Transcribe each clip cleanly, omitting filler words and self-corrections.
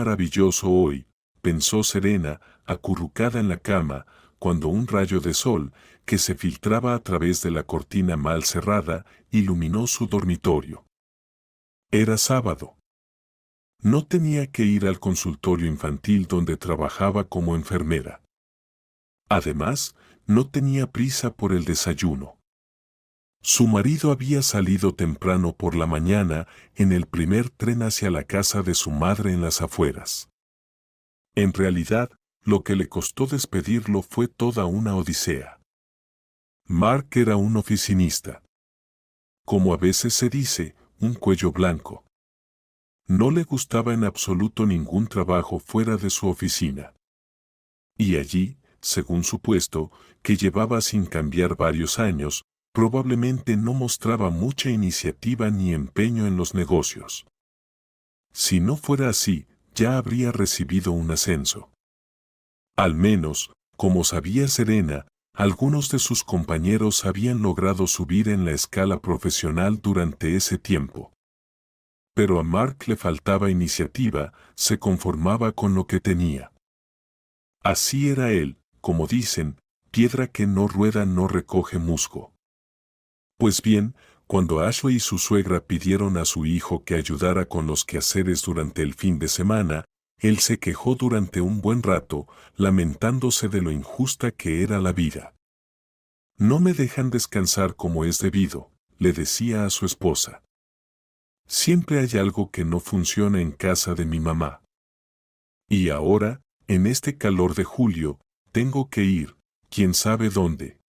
Maravilloso hoy, pensó Serena, acurrucada en la cama, cuando un rayo de sol, que se filtraba a través de la cortina mal cerrada, iluminó su dormitorio. Era sábado. No tenía que ir al consultorio infantil donde trabajaba como enfermera. Además, no tenía prisa por el desayuno. Su marido había salido temprano por la mañana en el primer tren hacia la casa de su madre en las afueras. En realidad, lo que le costó despedirlo fue toda una odisea. Mark era un oficinista. Como a veces se dice, un cuello blanco. No le gustaba en absoluto ningún trabajo fuera de su oficina. Y allí, según su puesto, que llevaba sin cambiar varios años, probablemente no mostraba mucha iniciativa ni empeño en los negocios. Si no fuera así, ya habría recibido un ascenso. Al menos, como sabía Serena, algunos de sus compañeros habían logrado subir en la escala profesional durante ese tiempo. Pero a Mark le faltaba iniciativa, se conformaba con lo que tenía. Así era él, como dicen, piedra que no rueda no recoge musgo. Pues bien, cuando Ashley y su suegra pidieron a su hijo que ayudara con los quehaceres durante el fin de semana, él se quejó durante un buen rato, lamentándose de lo injusta que era la vida. No me dejan descansar como es debido, le decía a su esposa. Siempre hay algo que no funciona en casa de mi mamá. Y ahora, en este calor de julio, tengo que ir, quién sabe dónde.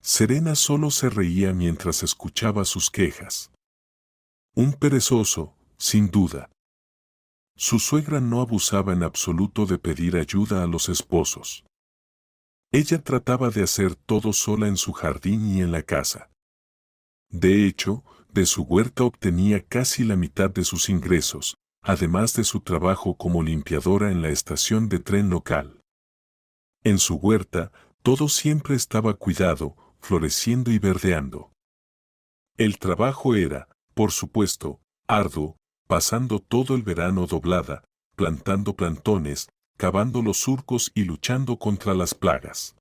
Serena solo se reía mientras escuchaba sus quejas. Un perezoso, sin duda. Su suegra no abusaba en absoluto de pedir ayuda a los esposos. Ella trataba de hacer todo sola en su jardín y en la casa. De hecho, de su huerta obtenía casi la mitad de sus ingresos, además de su trabajo como limpiadora en la estación de tren local. En su huerta, todo siempre estaba cuidado, floreciendo y verdeando. El trabajo era, por supuesto, arduo, pasando todo el verano doblada, plantando plantones, cavando los surcos y luchando contra las plagas.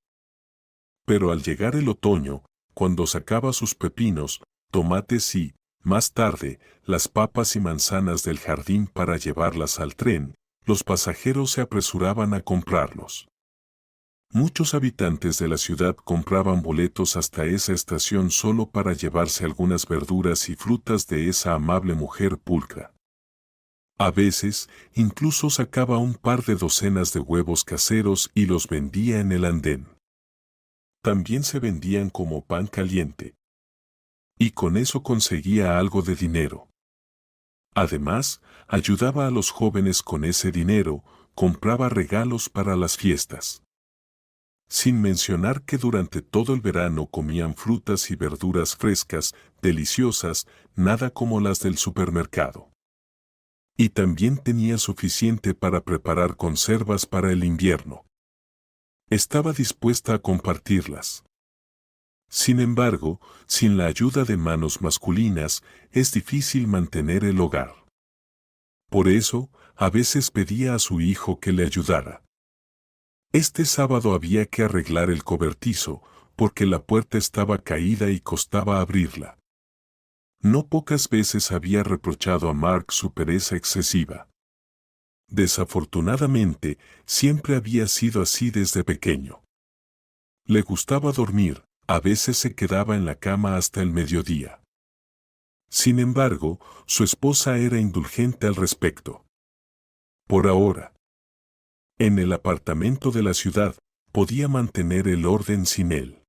Pero al llegar el otoño, cuando sacaba sus pepinos, tomates y, más tarde, las papas y manzanas del jardín para llevarlas al tren, los pasajeros se apresuraban a comprarlos. Muchos habitantes de la ciudad compraban boletos hasta esa estación solo para llevarse algunas verduras y frutas de esa amable mujer pulcra. A veces, incluso sacaba un par de docenas de huevos caseros y los vendía en el andén. También se vendían como pan caliente. Y con eso conseguía algo de dinero. Además, ayudaba a los jóvenes con ese dinero, compraba regalos para las fiestas. Sin mencionar que durante todo el verano comían frutas y verduras frescas, deliciosas, nada como las del supermercado. Y también tenía suficiente para preparar conservas para el invierno. Estaba dispuesta a compartirlas. Sin embargo, sin la ayuda de manos masculinas, es difícil mantener el hogar. Por eso, a veces pedía a su hijo que le ayudara. Este sábado había que arreglar el cobertizo, porque la puerta estaba caída y costaba abrirla. No pocas veces había reprochado a Mark su pereza excesiva. Desafortunadamente, siempre había sido así desde pequeño. Le gustaba dormir, a veces se quedaba en la cama hasta el mediodía. Sin embargo, su esposa era indulgente al respecto. Por ahora. En el apartamento de la ciudad, podía mantener el orden sin él.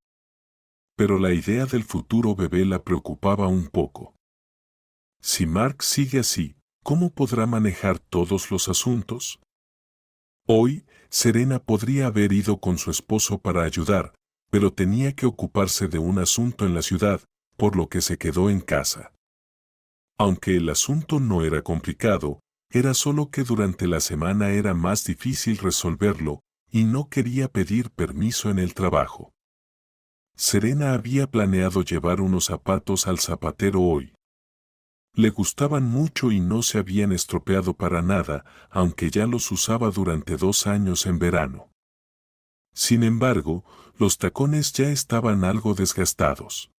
Pero la idea del futuro bebé la preocupaba un poco. Si Mark sigue así, ¿cómo podrá manejar todos los asuntos? Hoy, Serena podría haber ido con su esposo para ayudar, pero tenía que ocuparse de un asunto en la ciudad, por lo que se quedó en casa. Aunque el asunto no era complicado, era solo que durante la semana era más difícil resolverlo, y no quería pedir permiso en el trabajo. Serena había planeado llevar unos zapatos al zapatero hoy. Le gustaban mucho y no se habían estropeado para nada, aunque ya los usaba durante 2 años en verano. Sin embargo, los tacones ya estaban algo desgastados.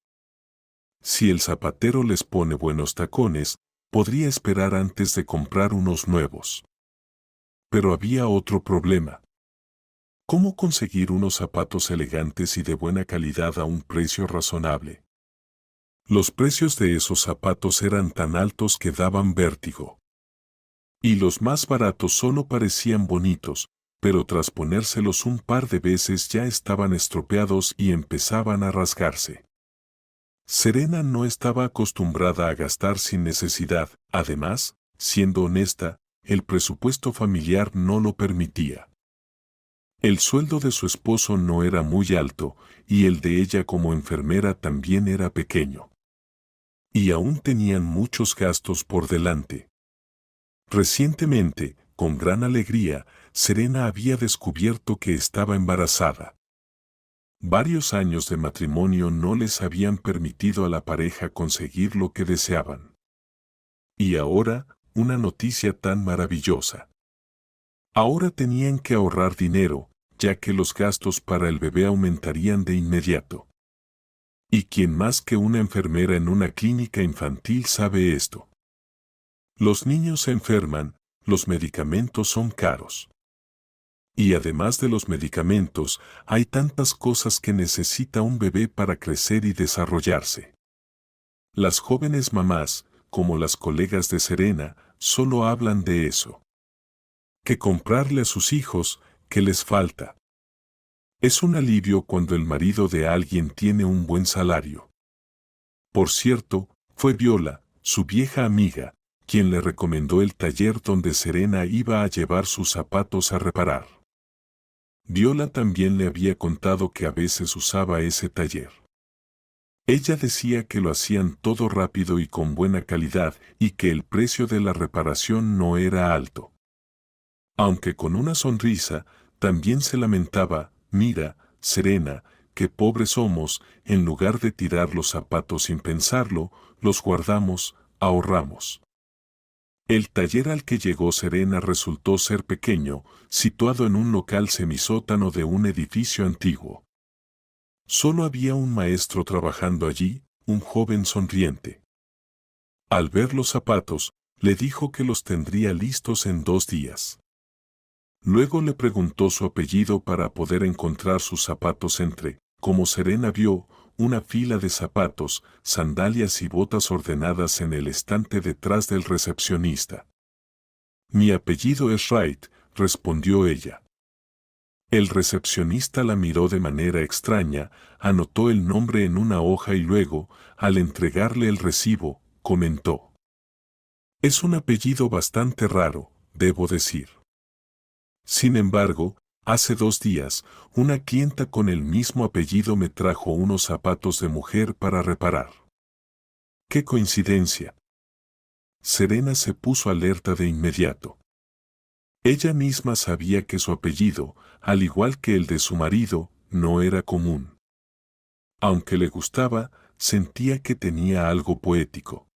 Si el zapatero les pone buenos tacones, podría esperar antes de comprar unos nuevos. Pero había otro problema. ¿Cómo conseguir unos zapatos elegantes y de buena calidad a un precio razonable? Los precios de esos zapatos eran tan altos que daban vértigo. Y los más baratos solo parecían bonitos, pero tras ponérselos un par de veces ya estaban estropeados y empezaban a rasgarse. Serena no estaba acostumbrada a gastar sin necesidad, además, siendo honesta, el presupuesto familiar no lo permitía. El sueldo de su esposo no era muy alto, y el de ella como enfermera también era pequeño. Y aún tenían muchos gastos por delante. Recientemente, con gran alegría, Serena había descubierto que estaba embarazada. Varios años de matrimonio no les habían permitido a la pareja conseguir lo que deseaban. Y ahora, una noticia tan maravillosa. Ahora tenían que ahorrar dinero, ya que los gastos para el bebé aumentarían de inmediato. ¿Y quién más que una enfermera en una clínica infantil sabe esto? Los niños se enferman, los medicamentos son caros. Y además de los medicamentos, hay tantas cosas que necesita un bebé para crecer y desarrollarse. Las jóvenes mamás, como las colegas de Serena, solo hablan de eso. ¿Qué comprarle a sus hijos? ¿Qué les falta? Es un alivio cuando el marido de alguien tiene un buen salario. Por cierto, fue Viola, su vieja amiga, quien le recomendó el taller donde Serena iba a llevar sus zapatos a reparar. Viola también le había contado que a veces usaba ese taller. Ella decía que lo hacían todo rápido y con buena calidad y que el precio de la reparación no era alto. Aunque con una sonrisa, también se lamentaba: mira, Serena, qué pobres somos, en lugar de tirar los zapatos sin pensarlo, los guardamos, ahorramos. El taller al que llegó Serena resultó ser pequeño, situado en un local semisótano de un edificio antiguo. Solo había un maestro trabajando allí, un joven sonriente. Al ver los zapatos, le dijo que los tendría listos en 2 días. Luego le preguntó su apellido para poder encontrar sus zapatos entre, como Serena vio, una fila de zapatos, sandalias y botas ordenadas en el estante detrás del recepcionista. Mi apellido es Wright, respondió ella. El recepcionista la miró de manera extraña, anotó el nombre en una hoja y luego, al entregarle el recibo, comentó: es un apellido bastante raro, debo decir. Sin embargo, hace 2 días, una clienta con el mismo apellido me trajo unos zapatos de mujer para reparar. ¡Qué coincidencia! Serena se puso alerta de inmediato. Ella misma sabía que su apellido, al igual que el de su marido, no era común. Aunque le gustaba, sentía que tenía algo poético.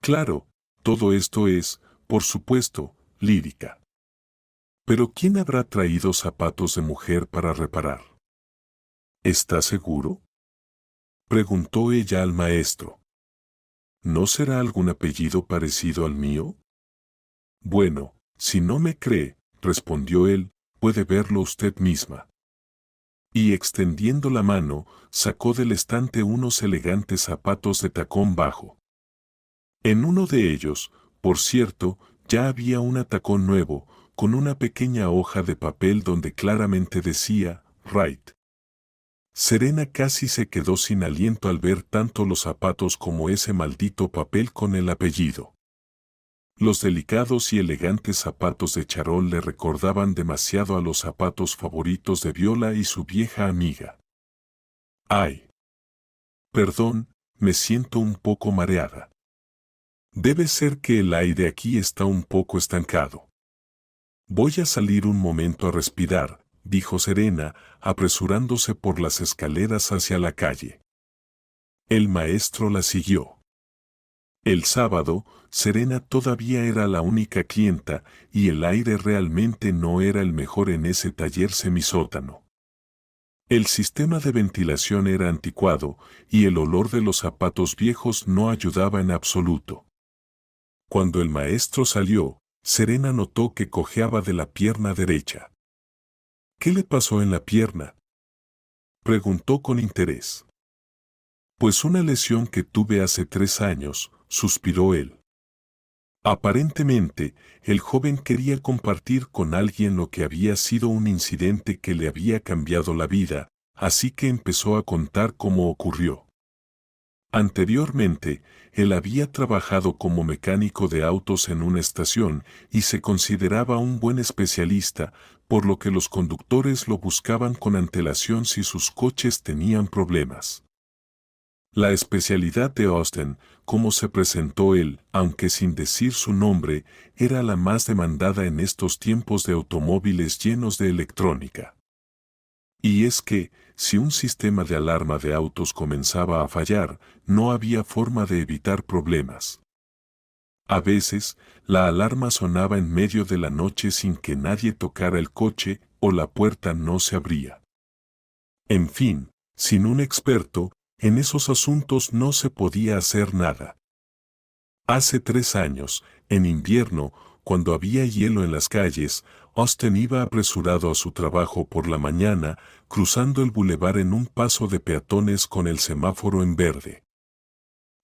Claro, todo esto es, por supuesto, lírica. Pero ¿quién habrá traído zapatos de mujer para reparar? ¿Está seguro?, preguntó ella al maestro. ¿No será algún apellido parecido al mío? Bueno, si no me cree, respondió él, puede verlo usted misma. Y extendiendo la mano, sacó del estante unos elegantes zapatos de tacón bajo. En uno de ellos, por cierto, ya había un tacón nuevo, con una pequeña hoja de papel donde claramente decía, Wright. Serena casi se quedó sin aliento al ver tanto los zapatos como ese maldito papel con el apellido. Los delicados y elegantes zapatos de charol le recordaban demasiado a los zapatos favoritos de Viola y su vieja amiga. ¡Ay! Perdón, me siento un poco mareada. Debe ser que el aire aquí está un poco estancado. Voy a salir un momento a respirar, dijo Serena, apresurándose por las escaleras hacia la calle. El maestro la siguió. El sábado, Serena todavía era la única clienta y el aire realmente no era el mejor en ese taller semisótano. El sistema de ventilación era anticuado y el olor de los zapatos viejos no ayudaba en absoluto. Cuando el maestro salió, Serena notó que cojeaba de la pierna derecha. ¿Qué le pasó en la pierna?, preguntó con interés. Pues una lesión que tuve hace 3 años, suspiró él. Aparentemente, el joven quería compartir con alguien lo que había sido un incidente que le había cambiado la vida, así que empezó a contar cómo ocurrió. Anteriormente, él había trabajado como mecánico de autos en una estación y se consideraba un buen especialista, por lo que los conductores lo buscaban con antelación si sus coches tenían problemas. La especialidad de Austin, como se presentó él, aunque sin decir su nombre, era la más demandada en estos tiempos de automóviles llenos de electrónica. Y es que, si un sistema de alarma de autos comenzaba a fallar, no había forma de evitar problemas. A veces, la alarma sonaba en medio de la noche sin que nadie tocara el coche o la puerta no se abría. En fin, sin un experto, en esos asuntos no se podía hacer nada. Hace 3 años, en invierno, cuando había hielo en las calles, Austin iba apresurado a su trabajo por la mañana, cruzando el bulevar en un paso de peatones con el semáforo en verde.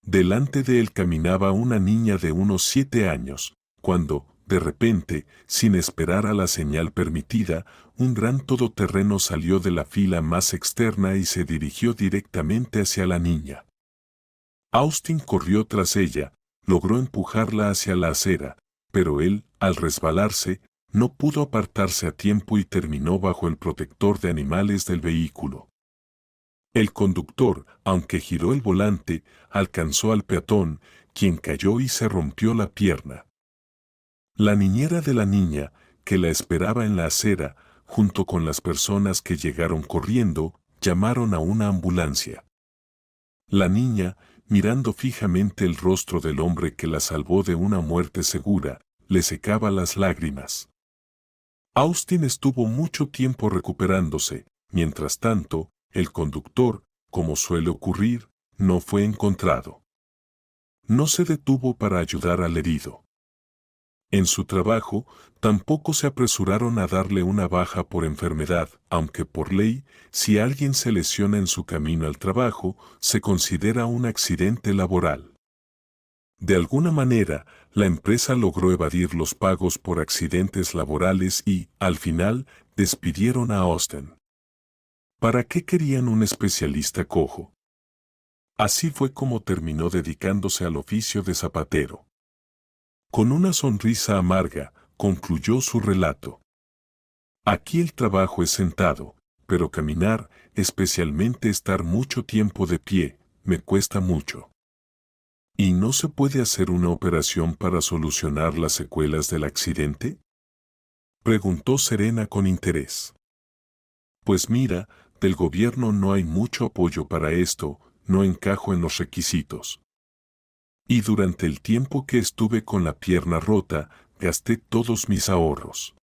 Delante de él caminaba una niña de unos 7 años, cuando, de repente, sin esperar a la señal permitida, un gran todoterreno salió de la fila más externa y se dirigió directamente hacia la niña. Austin corrió tras ella, logró empujarla hacia la acera, pero él, al resbalarse, no pudo apartarse a tiempo y terminó bajo el protector de animales del vehículo. El conductor, aunque giró el volante, alcanzó al peatón, quien cayó y se rompió la pierna. La niñera de la niña, que la esperaba en la acera, junto con las personas que llegaron corriendo, llamaron a una ambulancia. La niña, mirando fijamente el rostro del hombre que la salvó de una muerte segura, le secaba las lágrimas. Austin estuvo mucho tiempo recuperándose, mientras tanto, el conductor, como suele ocurrir, no fue encontrado. No se detuvo para ayudar al herido. En su trabajo, tampoco se apresuraron a darle una baja por enfermedad, aunque por ley, si alguien se lesiona en su camino al trabajo, se considera un accidente laboral. De alguna manera, la empresa logró evadir los pagos por accidentes laborales y, al final, despidieron a Austin. ¿Para qué querían un especialista cojo? Así fue como terminó dedicándose al oficio de zapatero. Con una sonrisa amarga, concluyó su relato. Aquí el trabajo es sentado, pero caminar, especialmente estar mucho tiempo de pie, me cuesta mucho. ¿Y no se puede hacer una operación para solucionar las secuelas del accidente?, preguntó Serena con interés. Pues mira, del gobierno no hay mucho apoyo para esto, no encajo en los requisitos. Y durante el tiempo que estuve con la pierna rota, gasté todos mis ahorros.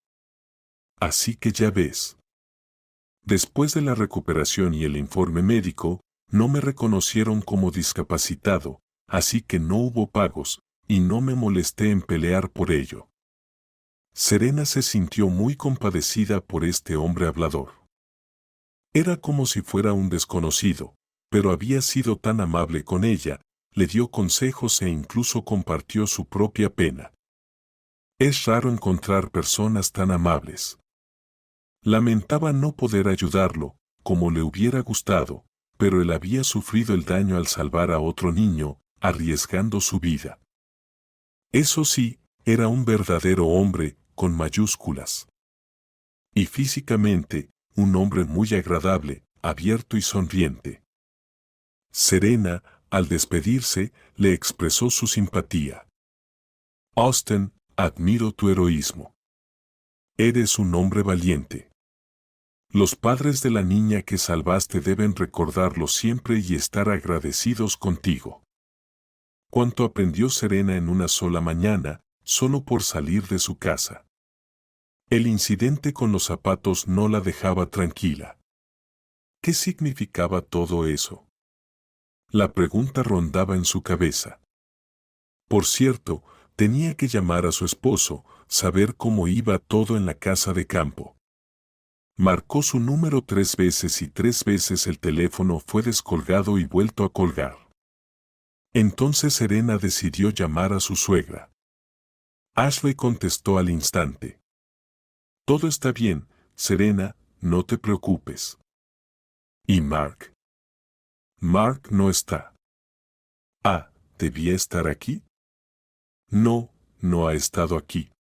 Así que ya ves. Después de la recuperación y el informe médico, no me reconocieron como discapacitado, así que no hubo pagos, y no me molesté en pelear por ello. Serena se sintió muy compadecida por este hombre hablador. Era como si fuera un desconocido, pero había sido tan amable con ella, le dio consejos e incluso compartió su propia pena. Es raro encontrar personas tan amables. Lamentaba no poder ayudarlo, como le hubiera gustado, pero él había sufrido el daño al salvar a otro niño, arriesgando su vida. Eso sí, era un verdadero hombre, con mayúsculas. Y físicamente, un hombre muy agradable, abierto y sonriente. Serena, al despedirse, le expresó su simpatía. Austin, admiro tu heroísmo. Eres un hombre valiente. Los padres de la niña que salvaste deben recordarlo siempre y estar agradecidos contigo. Cuánto aprendió Serena en una sola mañana, solo por salir de su casa. El incidente con los zapatos no la dejaba tranquila. ¿Qué significaba todo eso? La pregunta rondaba en su cabeza. Por cierto, tenía que llamar a su esposo, saber cómo iba todo en la casa de campo. Marcó su número 3 veces y 3 veces el teléfono fue descolgado y vuelto a colgar. Entonces Serena decidió llamar a su suegra. Ashley contestó al instante. Todo está bien, Serena, no te preocupes. ¿Y Mark? Mark no está. Ah, ¿debía estar aquí? No, no ha estado aquí.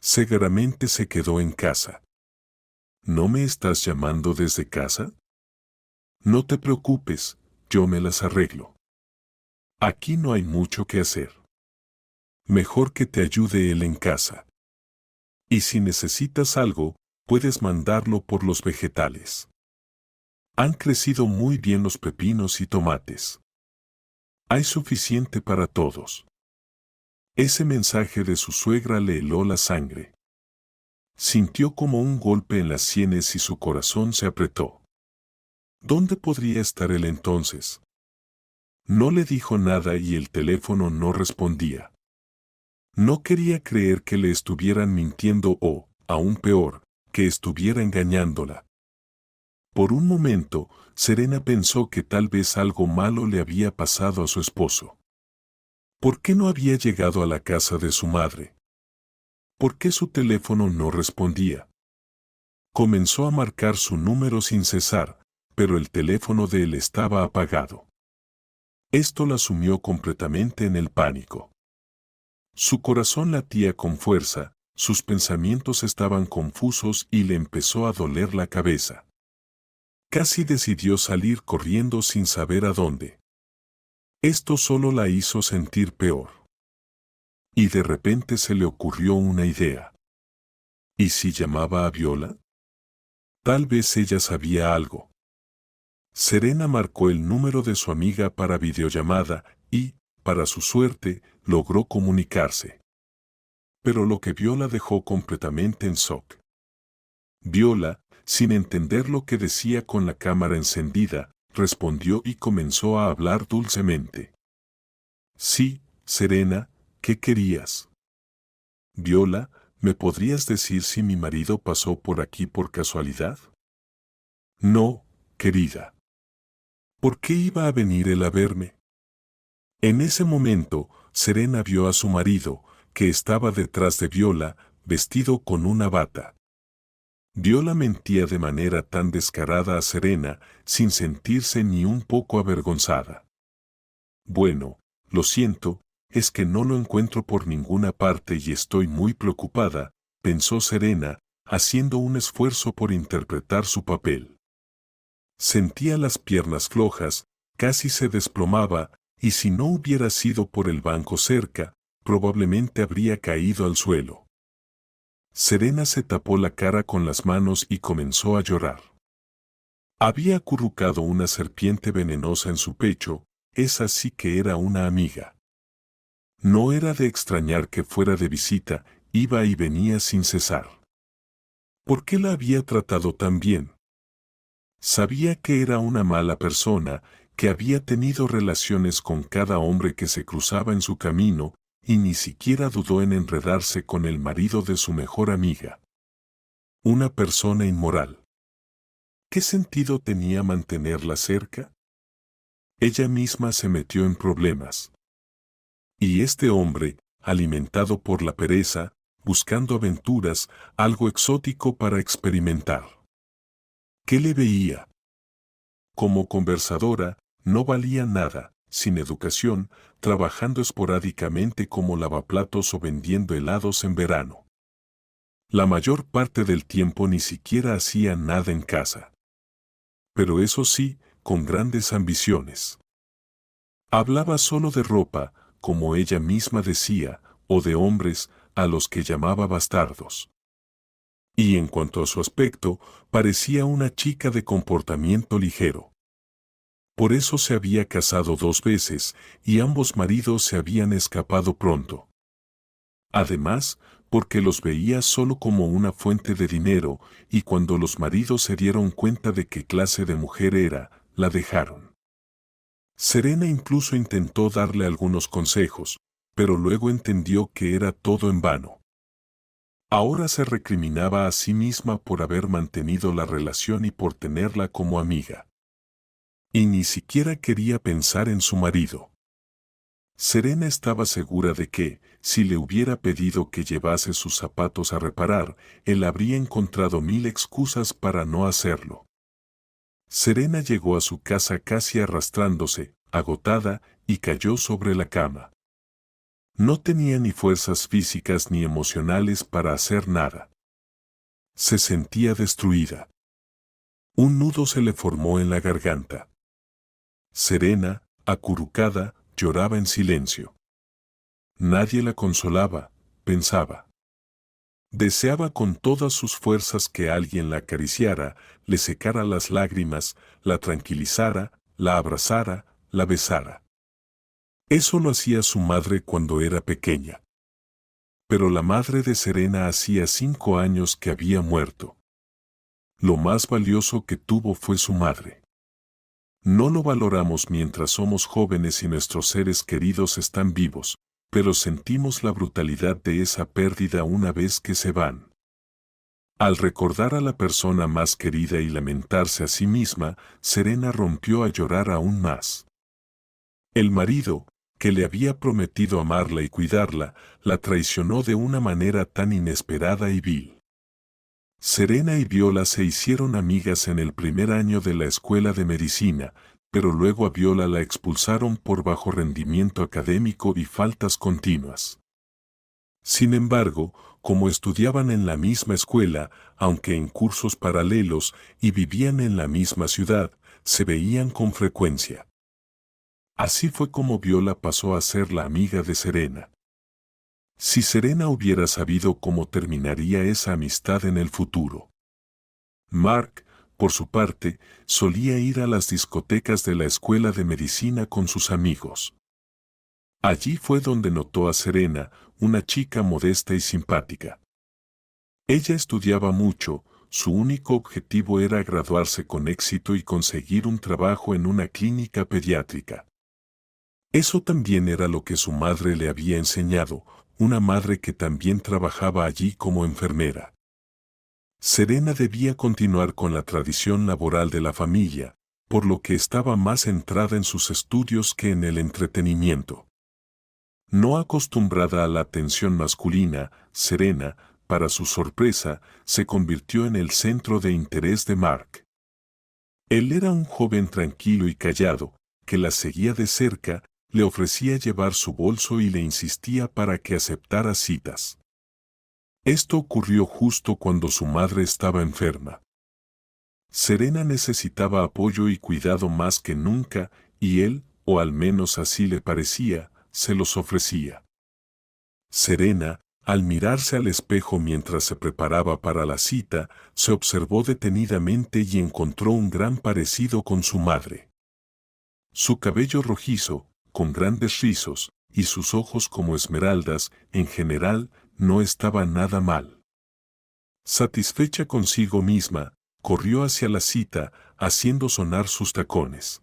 Seguramente se quedó en casa. ¿No me estás llamando desde casa? No te preocupes, yo me las arreglo. Aquí no hay mucho que hacer. Mejor que te ayude él en casa. Y si necesitas algo, puedes mandarlo por los vegetales. Han crecido muy bien los pepinos y tomates. Hay suficiente para todos. Ese mensaje de su suegra le heló la sangre. Sintió como un golpe en las sienes y su corazón se apretó. ¿Dónde podría estar él entonces? No le dijo nada y el teléfono no respondía. No quería creer que le estuvieran mintiendo o, aún peor, que estuviera engañándola. Por un momento, Serena pensó que tal vez algo malo le había pasado a su esposo. ¿Por qué no había llegado a la casa de su madre? ¿Por qué su teléfono no respondía? Comenzó a marcar su número sin cesar, pero el teléfono de él estaba apagado. Esto la sumió completamente en el pánico. Su corazón latía con fuerza, sus pensamientos estaban confusos y le empezó a doler la cabeza. Casi decidió salir corriendo sin saber a dónde. Esto solo la hizo sentir peor. Y de repente se le ocurrió una idea. ¿Y si llamaba a Viola? Tal vez ella sabía algo. Serena marcó el número de su amiga para videollamada y, para su suerte, logró comunicarse. Pero lo que vio la dejó completamente en shock. Viola, sin entender lo que decía con la cámara encendida, respondió y comenzó a hablar dulcemente. Sí, Serena, ¿qué querías? Viola, ¿me podrías decir si mi marido pasó por aquí por casualidad? No, querida. ¿Por qué iba a venir él a verme? En ese momento, Serena vio a su marido, que estaba detrás de Viola, vestido con una bata. Viola mentía de manera tan descarada a Serena, sin sentirse ni un poco avergonzada. Bueno, lo siento, es que no lo encuentro por ninguna parte y estoy muy preocupada, pensó Serena, haciendo un esfuerzo por interpretar su papel. Sentía las piernas flojas, casi se desplomaba, y si no hubiera sido por el banco cerca, probablemente habría caído al suelo. Serena se tapó la cara con las manos y comenzó a llorar. Había acurrucado una serpiente venenosa en su pecho, esa sí que era una amiga. No era de extrañar que fuera de visita, iba y venía sin cesar. ¿Por qué la había tratado tan bien? Sabía que era una mala persona, que había tenido relaciones con cada hombre que se cruzaba en su camino, y ni siquiera dudó en enredarse con el marido de su mejor amiga. Una persona inmoral. ¿Qué sentido tenía mantenerla cerca? Ella misma se metió en problemas. Y este hombre, alimentado por la pereza, buscando aventuras, algo exótico para experimentar. ¿Qué le veía? Como conversadora, no valía nada, sin educación, trabajando esporádicamente como lavaplatos o vendiendo helados en verano. La mayor parte del tiempo ni siquiera hacía nada en casa. Pero eso sí, con grandes ambiciones. Hablaba solo de ropa, como ella misma decía, o de hombres, a los que llamaba bastardos. Y en cuanto a su aspecto, parecía una chica de comportamiento ligero. Por eso se había casado 2 veces, y ambos maridos se habían escapado pronto. Además, porque los veía solo como una fuente de dinero, y cuando los maridos se dieron cuenta de qué clase de mujer era, la dejaron. Serena incluso intentó darle algunos consejos, pero luego entendió que era todo en vano. Ahora se recriminaba a sí misma por haber mantenido la relación y por tenerla como amiga. Y ni siquiera quería pensar en su marido. Serena estaba segura de que, si le hubiera pedido que llevase sus zapatos a reparar, él habría encontrado 1000 excusas para no hacerlo. Serena llegó a su casa casi arrastrándose, agotada, y cayó sobre la cama. No tenía ni fuerzas físicas ni emocionales para hacer nada. Se sentía destruida. Un nudo se le formó en la garganta. Serena, acurrucada, lloraba en silencio. Nadie la consolaba, pensaba. Deseaba con todas sus fuerzas que alguien la acariciara, le secara las lágrimas, la tranquilizara, la abrazara, la besara. Eso lo hacía su madre cuando era pequeña. Pero la madre de Serena hacía 5 años que había muerto. Lo más valioso que tuvo fue su madre. No lo valoramos mientras somos jóvenes y nuestros seres queridos están vivos, pero sentimos la brutalidad de esa pérdida una vez que se van. Al recordar a la persona más querida y lamentarse a sí misma, Serena rompió a llorar aún más. El marido, que le había prometido amarla y cuidarla, la traicionó de una manera tan inesperada y vil. Serena y Viola se hicieron amigas en el primer año de la escuela de medicina, pero luego a Viola la expulsaron por bajo rendimiento académico y faltas continuas. Sin embargo, como estudiaban en la misma escuela, aunque en cursos paralelos, y vivían en la misma ciudad, se veían con frecuencia. Así fue como Viola pasó a ser la amiga de Serena. Si Serena hubiera sabido cómo terminaría esa amistad en el futuro. Mark, por su parte, solía ir a las discotecas de la escuela de medicina con sus amigos. Allí fue donde notó a Serena, una chica modesta y simpática. Ella estudiaba mucho, su único objetivo era graduarse con éxito y conseguir un trabajo en una clínica pediátrica. Eso también era lo que su madre le había enseñado, una madre que también trabajaba allí como enfermera. Serena debía continuar con la tradición laboral de la familia, por lo que estaba más centrada en sus estudios que en el entretenimiento. No acostumbrada a la atención masculina, Serena, para su sorpresa, se convirtió en el centro de interés de Mark. Él era un joven tranquilo y callado, que la seguía de cerca, le ofrecía llevar su bolso y le insistía para que aceptara citas. Esto ocurrió justo cuando su madre estaba enferma. Serena necesitaba apoyo y cuidado más que nunca, y él, o al menos así le parecía, se los ofrecía. Serena, al mirarse al espejo mientras se preparaba para la cita, se observó detenidamente y encontró un gran parecido con su madre. Su cabello rojizo, con grandes rizos, y sus ojos como esmeraldas, en general, no estaba nada mal. Satisfecha consigo misma, corrió hacia la cita, haciendo sonar sus tacones.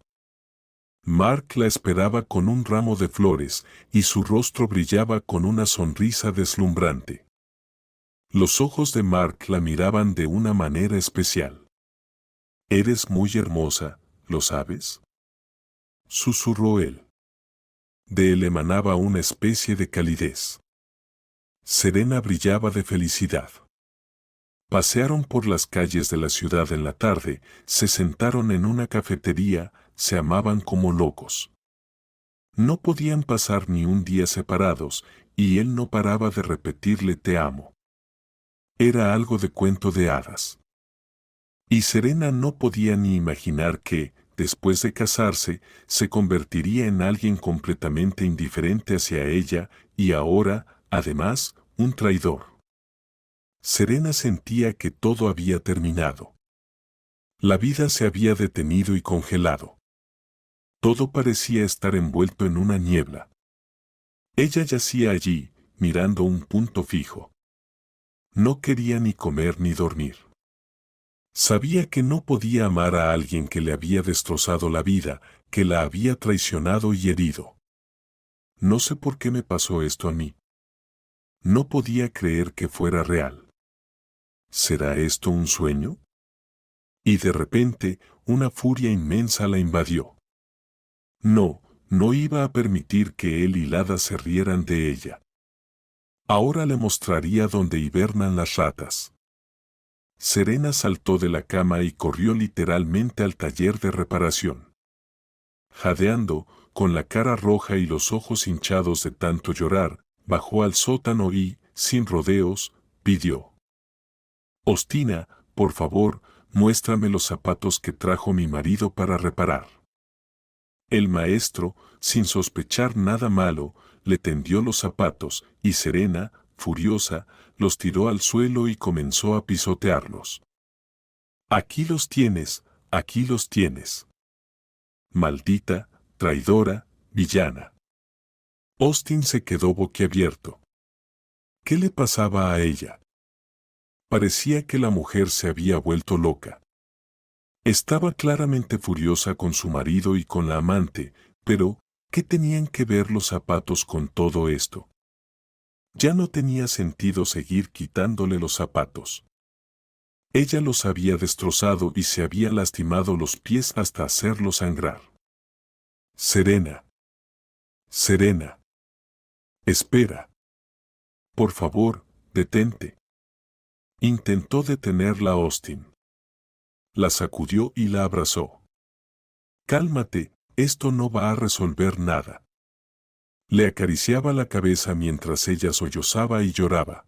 Mark la esperaba con un ramo de flores, y su rostro brillaba con una sonrisa deslumbrante. Los ojos de Mark la miraban de una manera especial. «Eres muy hermosa, ¿lo sabes?», susurró él. De él emanaba una especie de calidez. Serena brillaba de felicidad. Pasearon por las calles de la ciudad en la tarde, se sentaron en una cafetería, se amaban como locos. No podían pasar ni un día separados, y él no paraba de repetirle te amo. Era algo de cuento de hadas. Y Serena no podía ni imaginar que, después de casarse, se convertiría en alguien completamente indiferente hacia ella, y ahora, además, un traidor. Serena sentía que todo había terminado. La vida se había detenido y congelado. Todo parecía estar envuelto en una niebla. Ella yacía allí, mirando un punto fijo. No quería ni comer ni dormir. Sabía que no podía amar a alguien que le había destrozado la vida, que la había traicionado y herido. No sé por qué me pasó esto a mí. No podía creer que fuera real. ¿Será esto un sueño? Y de repente, una furia inmensa la invadió. No iba a permitir que él y Lada se rieran de ella. Ahora le mostraría dónde hibernan las ratas. Serena saltó de la cama y corrió literalmente al taller de reparación. Jadeando, con la cara roja y los ojos hinchados de tanto llorar, bajó al sótano y, sin rodeos, pidió: «Ostina, por favor, muéstrame los zapatos que trajo mi marido para reparar». El maestro, sin sospechar nada malo, le tendió los zapatos, y Serena, furiosa, los tiró al suelo y comenzó a pisotearlos. «Aquí los tienes, aquí los tienes. Maldita, traidora, villana». Austin se quedó boquiabierto. ¿Qué le pasaba a ella? Parecía que la mujer se había vuelto loca. Estaba claramente furiosa con su marido y con la amante, pero ¿qué tenían que ver los zapatos con todo esto? Ya no tenía sentido seguir quitándole los zapatos. Ella los había destrozado y se había lastimado los pies hasta hacerlos sangrar. «Serena. Serena. Espera. Por favor, detente». Intentó detenerla Austin. La sacudió y la abrazó. «Cálmate, esto no va a resolver nada». Le acariciaba la cabeza mientras ella sollozaba y lloraba.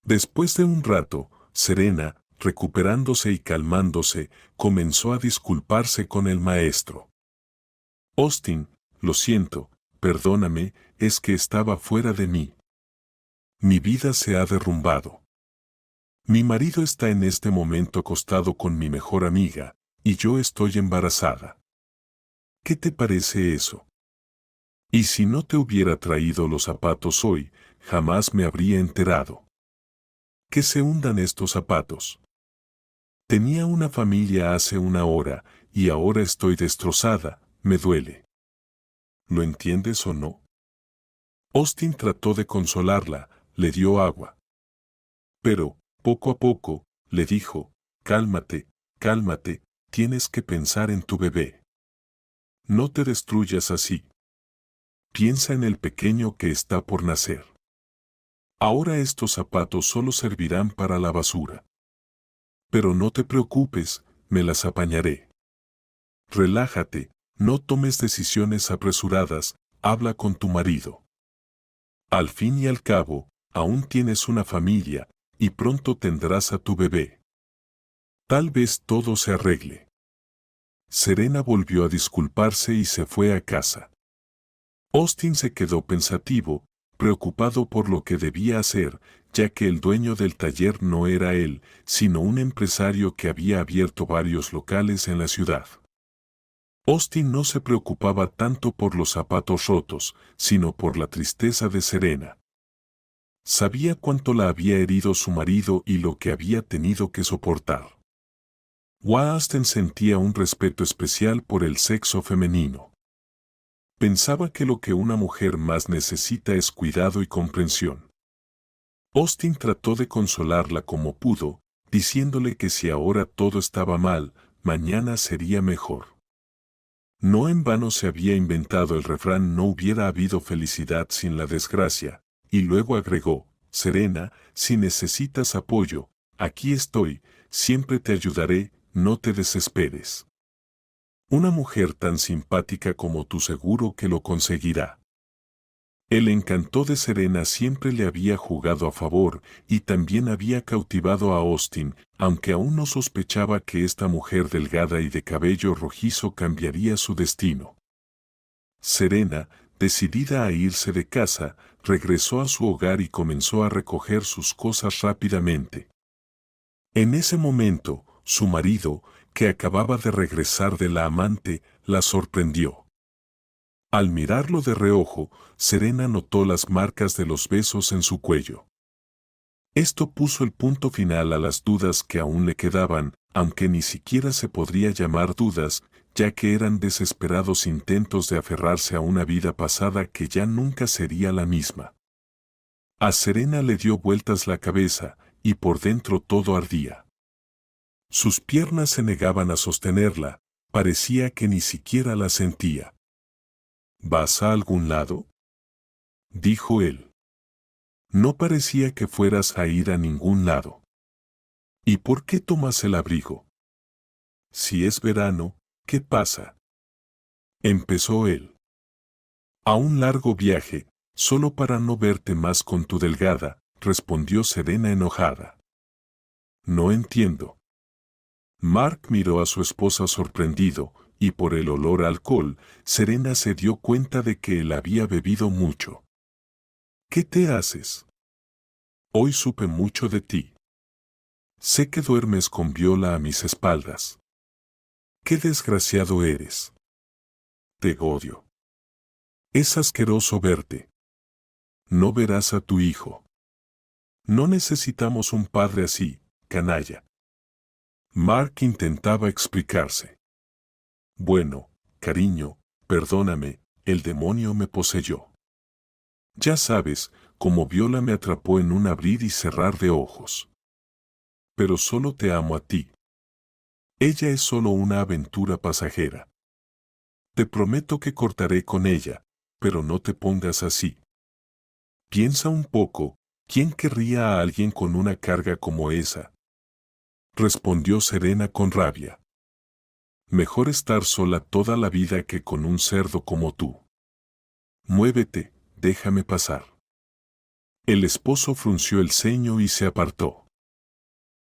Después de un rato, Serena, recuperándose y calmándose, comenzó a disculparse con el maestro. «Austin, lo siento, perdóname, es que estaba fuera de mí. Mi vida se ha derrumbado. Mi marido está en este momento acostado con mi mejor amiga, y yo estoy embarazada. ¿Qué te parece eso? Y si no te hubiera traído los zapatos hoy, jamás me habría enterado. Que se hundan estos zapatos. Tenía una familia hace una hora, y ahora estoy destrozada, me duele. ¿Lo entiendes o no?» Austin trató de consolarla, le dio agua. Pero, poco a poco, le dijo: «Cálmate, cálmate, tienes que pensar en tu bebé. No te destruyas así. Piensa en el pequeño que está por nacer. Ahora estos zapatos solo servirán para la basura. Pero no te preocupes, me las apañaré. Relájate, no tomes decisiones apresuradas, habla con tu marido. Al fin y al cabo, aún tienes una familia, y pronto tendrás a tu bebé. Tal vez todo se arregle». Serena volvió a disculparse y se fue a casa. Austin se quedó pensativo, preocupado por lo que debía hacer, ya que el dueño del taller no era él, sino un empresario que había abierto varios locales en la ciudad. Austin no se preocupaba tanto por los zapatos rotos, sino por la tristeza de Serena. Sabía cuánto la había herido su marido y lo que había tenido que soportar. Austin sentía un respeto especial por el sexo femenino. Pensaba que lo que una mujer más necesita es cuidado y comprensión. Austin trató de consolarla como pudo, diciéndole que si ahora todo estaba mal, mañana sería mejor. No en vano se había inventado el refrán «no hubiera habido felicidad sin la desgracia», y luego agregó: «Serena, si necesitas apoyo, aquí estoy, siempre te ayudaré, no te desesperes. Una mujer tan simpática como tú seguro que lo conseguirá». El encanto de Serena siempre le había jugado a favor y también había cautivado a Austin, aunque aún no sospechaba que esta mujer delgada y de cabello rojizo cambiaría su destino. Serena, decidida a irse de casa, regresó a su hogar y comenzó a recoger sus cosas rápidamente. En ese momento, su marido, que acababa de regresar de la amante, la sorprendió. Al mirarlo de reojo, Serena notó las marcas de los besos en su cuello. Esto puso el punto final a las dudas que aún le quedaban, aunque ni siquiera se podría llamar dudas, ya que eran desesperados intentos de aferrarse a una vida pasada que ya nunca sería la misma. A Serena le dio vueltas la cabeza, y por dentro todo ardía. Sus piernas se negaban a sostenerla, parecía que ni siquiera la sentía. ¿Vas a algún lado?, dijo él. No parecía que fueras a ir a ningún lado. ¿Y por qué tomas el abrigo? Si es verano, ¿qué pasa?, empezó él. A un largo viaje, solo para no verte más con tu delgada, respondió Serena enojada. No entiendo. Mark miró a su esposa sorprendido, y por el olor a alcohol, Serena se dio cuenta de que él había bebido mucho. ¿Qué te haces? Hoy supe mucho de ti. Sé que duermes con Viola a mis espaldas. ¡Qué desgraciado eres! Te odio. Es asqueroso verte. No verás a tu hijo. No necesitamos un padre así, canalla. Mark intentaba explicarse. Bueno, cariño, perdóname, el demonio me poseyó. Ya sabes, como Viola me atrapó en un abrir y cerrar de ojos. Pero solo te amo a ti. Ella es solo una aventura pasajera. Te prometo que cortaré con ella, pero no te pongas así. Piensa un poco, ¿quién querría a alguien con una carga como esa?, respondió Serena con rabia. Mejor estar sola toda la vida que con un cerdo como tú. Muévete, déjame pasar. El esposo frunció el ceño y se apartó.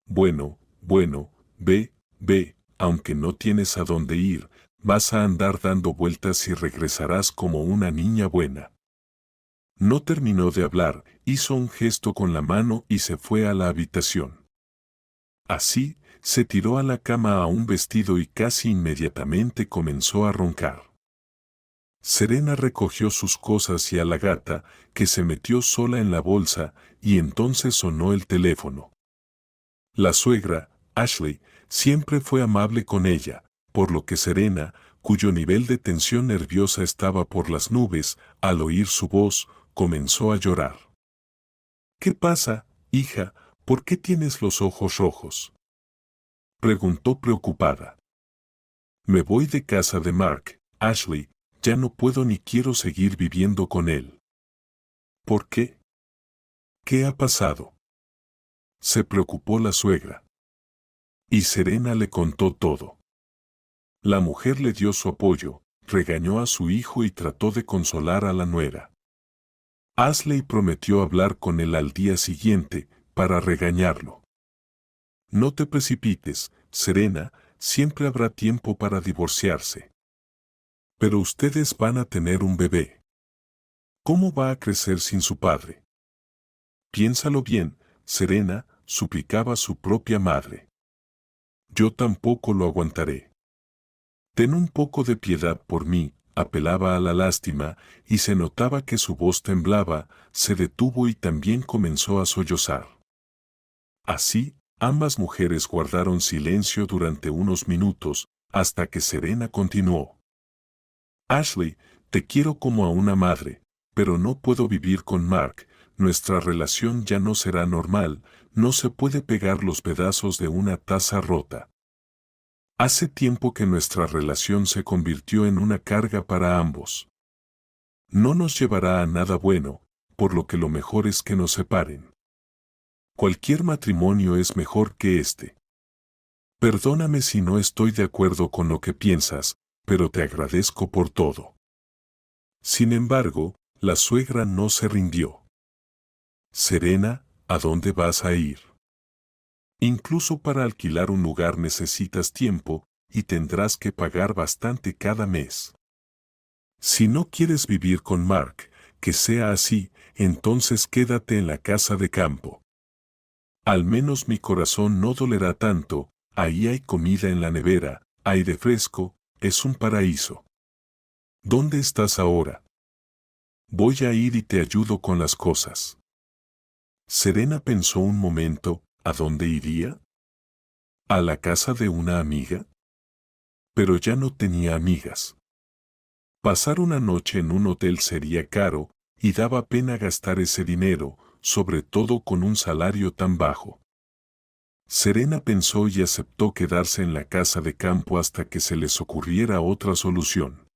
Bueno, ve, aunque no tienes a dónde ir, vas a andar dando vueltas y regresarás como una niña buena. No terminó de hablar, hizo un gesto con la mano y se fue a la habitación. Así, se tiró a la cama a un vestido y casi inmediatamente comenzó a roncar. Serena recogió sus cosas y a la gata, que se metió sola en la bolsa, y entonces sonó el teléfono. La suegra, Ashley, siempre fue amable con ella, por lo que Serena, cuyo nivel de tensión nerviosa estaba por las nubes, al oír su voz, comenzó a llorar. ¿Qué pasa, hija? ¿Por qué tienes los ojos rojos?, preguntó preocupada. Me voy de casa de Mark, Ashley, ya no puedo ni quiero seguir viviendo con él. ¿Por qué? ¿Qué ha pasado?, se preocupó la suegra. Y Serena le contó todo. La mujer le dio su apoyo, regañó a su hijo y trató de consolar a la nuera. Ashley prometió hablar con él al día siguiente, para regañarlo. No te precipites, Serena, siempre habrá tiempo para divorciarse. Pero ustedes van a tener un bebé. ¿Cómo va a crecer sin su padre? Piénsalo bien, Serena, suplicaba su propia madre. Yo tampoco lo aguantaré. Ten un poco de piedad por mí, apelaba a la lástima, y se notaba que su voz temblaba, se detuvo y también comenzó a sollozar. Así, ambas mujeres guardaron silencio durante unos minutos, hasta que Serena continuó. Ashley, te quiero como a una madre, pero no puedo vivir con Mark, nuestra relación ya no será normal, no se puede pegar los pedazos de una taza rota. Hace tiempo que nuestra relación se convirtió en una carga para ambos. No nos llevará a nada bueno, por lo que lo mejor es que nos separen. Cualquier matrimonio es mejor que este. Perdóname si no estoy de acuerdo con lo que piensas, pero te agradezco por todo. Sin embargo, la suegra no se rindió. Serena, ¿a dónde vas a ir? Incluso para alquilar un lugar necesitas tiempo, y tendrás que pagar bastante cada mes. Si no quieres vivir con Mark, que sea así, entonces quédate en la casa de campo. Al menos mi corazón no dolerá tanto, ahí hay comida en la nevera, aire fresco, es un paraíso. ¿Dónde estás ahora? Voy a ir y te ayudo con las cosas. Serena pensó un momento, ¿a dónde iría? ¿A la casa de una amiga? Pero ya no tenía amigas. Pasar una noche en un hotel sería caro, y daba pena gastar ese dinero, sobre todo con un salario tan bajo. Serena pensó y aceptó quedarse en la casa de campo hasta que se les ocurriera otra solución.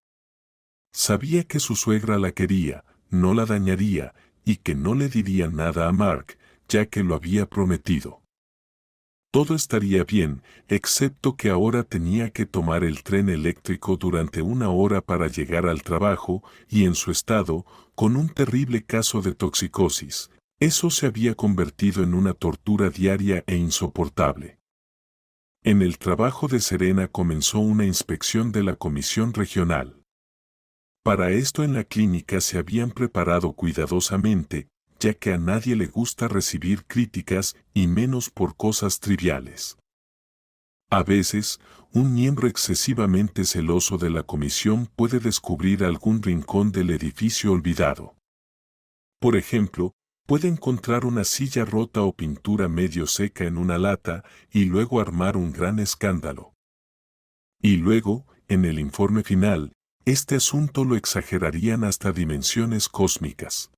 Sabía que su suegra la quería, no la dañaría, y que no le diría nada a Mark, ya que lo había prometido. Todo estaría bien, excepto que ahora tenía que tomar el tren eléctrico durante 1 hora para llegar al trabajo, y en su estado, con un terrible caso de toxicosis, eso se había convertido en una tortura diaria e insoportable. En el trabajo de Serena comenzó una inspección de la comisión regional. Para esto en la clínica se habían preparado cuidadosamente, ya que a nadie le gusta recibir críticas y menos por cosas triviales. A veces, un miembro excesivamente celoso de la comisión puede descubrir algún rincón del edificio olvidado. Por ejemplo, puede encontrar una silla rota o pintura medio seca en una lata y luego armar un gran escándalo. Y luego, en el informe final, este asunto lo exagerarían hasta dimensiones cósmicas.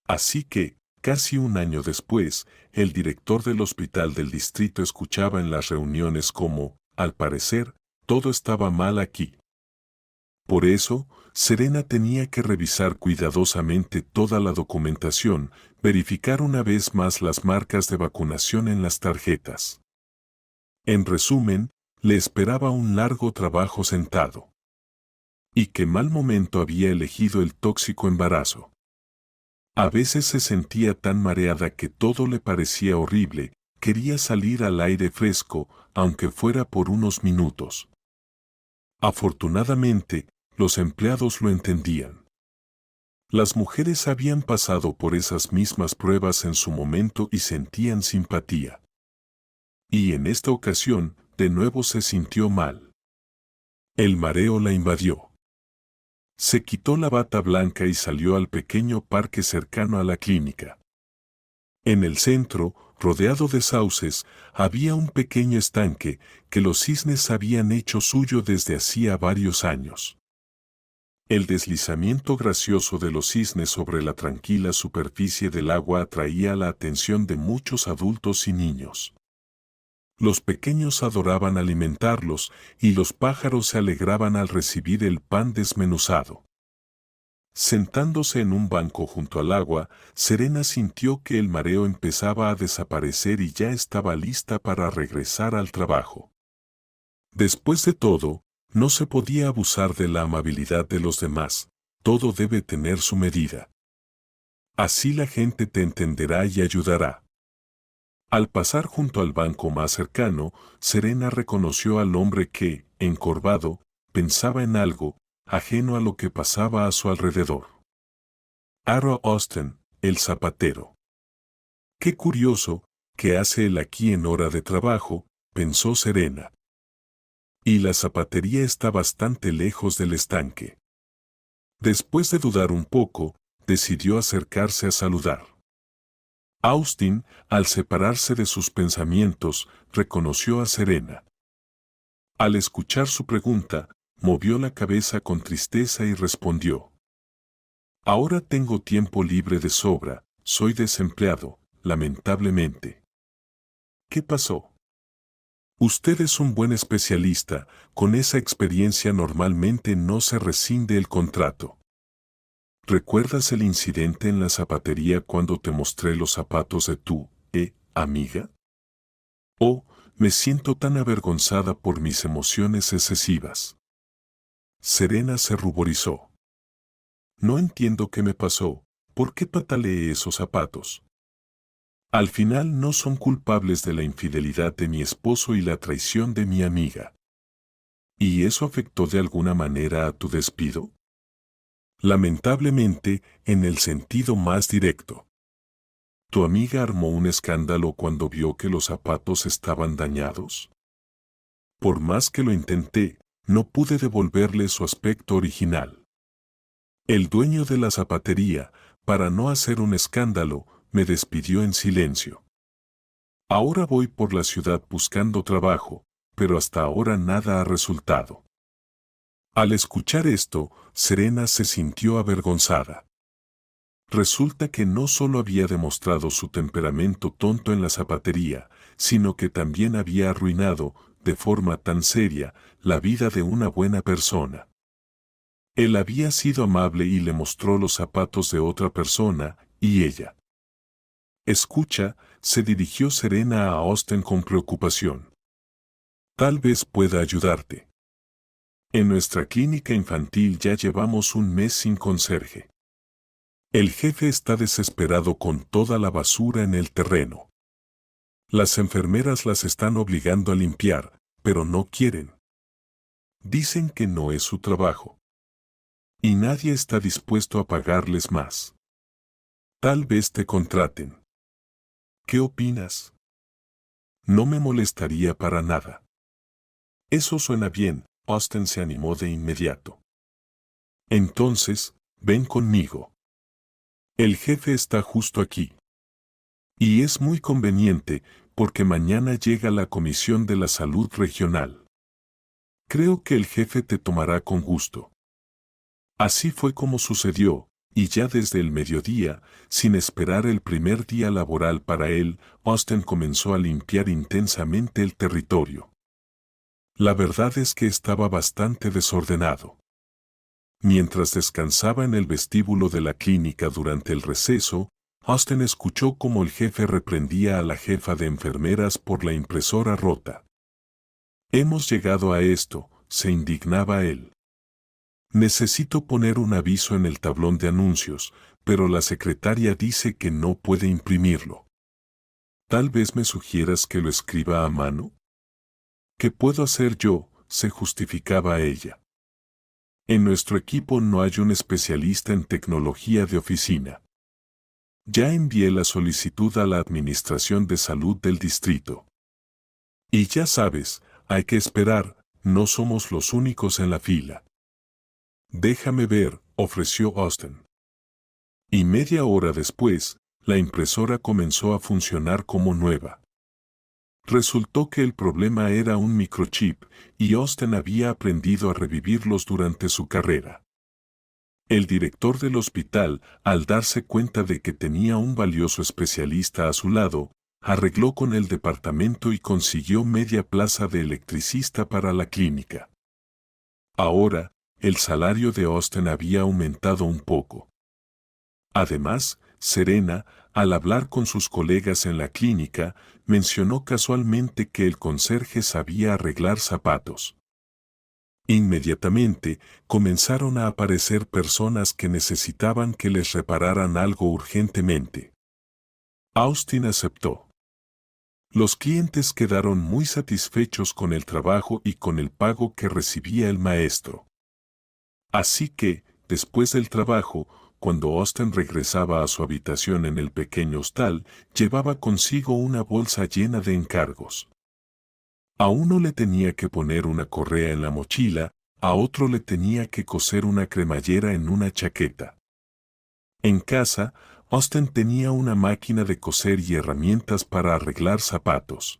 Así que, casi un año después, el director del hospital del distrito escuchaba en las reuniones cómo, al parecer, todo estaba mal aquí. Por eso, Serena tenía que revisar cuidadosamente toda la documentación, verificar una vez más las marcas de vacunación en las tarjetas. En resumen, le esperaba un largo trabajo sentado. Y qué mal momento había elegido el tóxico embarazo. A veces se sentía tan mareada que todo le parecía horrible, quería salir al aire fresco, aunque fuera por unos minutos. Afortunadamente, los empleados lo entendían. Las mujeres habían pasado por esas mismas pruebas en su momento y sentían simpatía. Y en esta ocasión, de nuevo se sintió mal. El mareo la invadió. Se quitó la bata blanca y salió al pequeño parque cercano a la clínica. En el centro, rodeado de sauces, había un pequeño estanque que los cisnes habían hecho suyo desde hacía varios años. El deslizamiento gracioso de los cisnes sobre la tranquila superficie del agua atraía la atención de muchos adultos y niños. Los pequeños adoraban alimentarlos y los pájaros se alegraban al recibir el pan desmenuzado. Sentándose en un banco junto al agua, Serena sintió que el mareo empezaba a desaparecer y ya estaba lista para regresar al trabajo. Después de todo, no se podía abusar de la amabilidad de los demás, todo debe tener su medida. Así la gente te entenderá y ayudará. Al pasar junto al banco más cercano, Serena reconoció al hombre que, encorvado, pensaba en algo, ajeno a lo que pasaba a su alrededor. Aaron Austin, el zapatero. Qué curioso, ¿qué hace él aquí en hora de trabajo?, pensó Serena. Y la zapatería está bastante lejos del estanque. Después de dudar un poco, decidió acercarse a saludar. Austin, al separarse de sus pensamientos, reconoció a Serena. Al escuchar su pregunta, movió la cabeza con tristeza y respondió: Ahora tengo tiempo libre de sobra, soy desempleado, lamentablemente. ¿Qué pasó? Usted es un buen especialista, con esa experiencia normalmente no se rescinde el contrato. ¿Recuerdas el incidente en la zapatería cuando te mostré los zapatos de tu, amiga? Oh, me siento tan avergonzada por mis emociones excesivas. Serena se ruborizó. No entiendo qué me pasó, ¿por qué pataleé esos zapatos? Al final no son culpables de la infidelidad de mi esposo y la traición de mi amiga. ¿Y eso afectó de alguna manera a tu despido? Lamentablemente, en el sentido más directo. ¿Tu amiga armó un escándalo cuando vio que los zapatos estaban dañados? Por más que lo intenté, no pude devolverle su aspecto original. El dueño de la zapatería, para no hacer un escándalo, me despidió en silencio. Ahora voy por la ciudad buscando trabajo, pero hasta ahora nada ha resultado. Al escuchar esto, Serena se sintió avergonzada. Resulta que no solo había demostrado su temperamento tonto en la zapatería, sino que también había arruinado, de forma tan seria, la vida de una buena persona. Él había sido amable y le mostró los zapatos de otra persona, y ella. Escucha, se dirigió Serena a Austin con preocupación. Tal vez pueda ayudarte. En nuestra clínica infantil ya llevamos un mes sin conserje. El jefe está desesperado con toda la basura en el terreno. Las enfermeras las están obligando a limpiar, pero no quieren. Dicen que no es su trabajo. Y nadie está dispuesto a pagarles más. Tal vez te contraten. ¿Qué opinas? No me molestaría para nada. Eso suena bien, Austin se animó de inmediato. Entonces, ven conmigo. El jefe está justo aquí. Y es muy conveniente, porque mañana llega la Comisión de la Salud Regional. Creo que el jefe te tomará con gusto. Así fue como sucedió, y ya desde el mediodía, sin esperar el primer día laboral para él, Austin comenzó a limpiar intensamente el territorio. La verdad es que estaba bastante desordenado. Mientras descansaba en el vestíbulo de la clínica durante el receso, Austin escuchó cómo el jefe reprendía a la jefa de enfermeras por la impresora rota. Hemos llegado a esto, se indignaba él. Necesito poner un aviso en el tablón de anuncios, pero la secretaria dice que no puede imprimirlo. Tal vez me sugieras que lo escriba a mano. ¿Qué puedo hacer yo?, se justificaba ella. En nuestro equipo no hay un especialista en tecnología de oficina. Ya envié la solicitud a la Administración de Salud del distrito. Y ya sabes, hay que esperar, no somos los únicos en la fila. Déjame ver, ofreció Austin. Y media hora después, la impresora comenzó a funcionar como nueva. Resultó que el problema era un microchip, y Austin había aprendido a revivirlos durante su carrera. El director del hospital, al darse cuenta de que tenía un valioso especialista a su lado, arregló con el departamento y consiguió media plaza de electricista para la clínica. Ahora, el salario de Austin había aumentado un poco. Además, Serena, al hablar con sus colegas en la clínica, mencionó casualmente que el conserje sabía arreglar zapatos. Inmediatamente, comenzaron a aparecer personas que necesitaban que les repararan algo urgentemente. Austin aceptó. Los clientes quedaron muy satisfechos con el trabajo y con el pago que recibía el maestro. Así que, después del trabajo, cuando Austin regresaba a su habitación en el pequeño hostal, llevaba consigo una bolsa llena de encargos. A uno le tenía que poner una correa en la mochila, a otro le tenía que coser una cremallera en una chaqueta. En casa, Austin tenía una máquina de coser y herramientas para arreglar zapatos.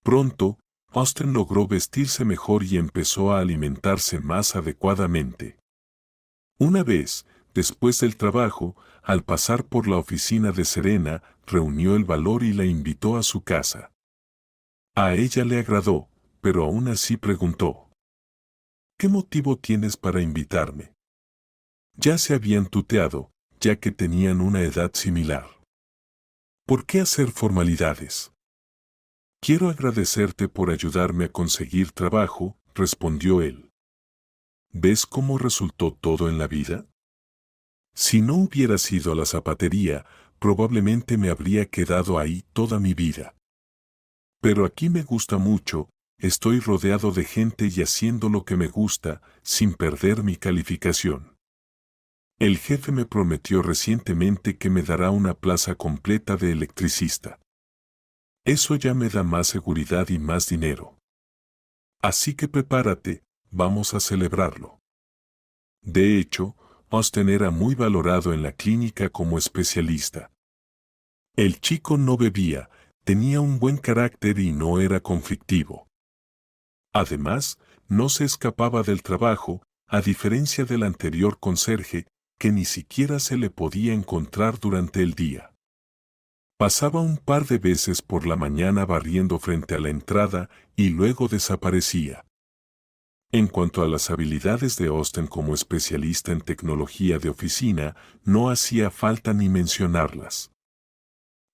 Pronto, Austin logró vestirse mejor y empezó a alimentarse más adecuadamente. Una vez, después del trabajo, al pasar por la oficina de Serena, reunió el valor y la invitó a su casa. A ella le agradó, pero aún así preguntó: ¿qué motivo tienes para invitarme? Ya se habían tuteado, ya que tenían una edad similar. ¿Por qué hacer formalidades? Quiero agradecerte por ayudarme a conseguir trabajo, respondió él. ¿Ves cómo resultó todo en la vida? Si no hubieras ido a la zapatería, probablemente me habría quedado ahí toda mi vida. Pero aquí me gusta mucho, estoy rodeado de gente y haciendo lo que me gusta, sin perder mi calificación. El jefe me prometió recientemente que me dará una plaza completa de electricista. Eso ya me da más seguridad y más dinero. Así que prepárate, vamos a celebrarlo. De hecho, Austin era muy valorado en la clínica como especialista. El chico no bebía, tenía un buen carácter y no era conflictivo. Además, no se escapaba del trabajo, a diferencia del anterior conserje, que ni siquiera se le podía encontrar durante el día. Pasaba un par de veces por la mañana barriendo frente a la entrada y luego desaparecía. En cuanto a las habilidades de Austin como especialista en tecnología de oficina, no hacía falta ni mencionarlas.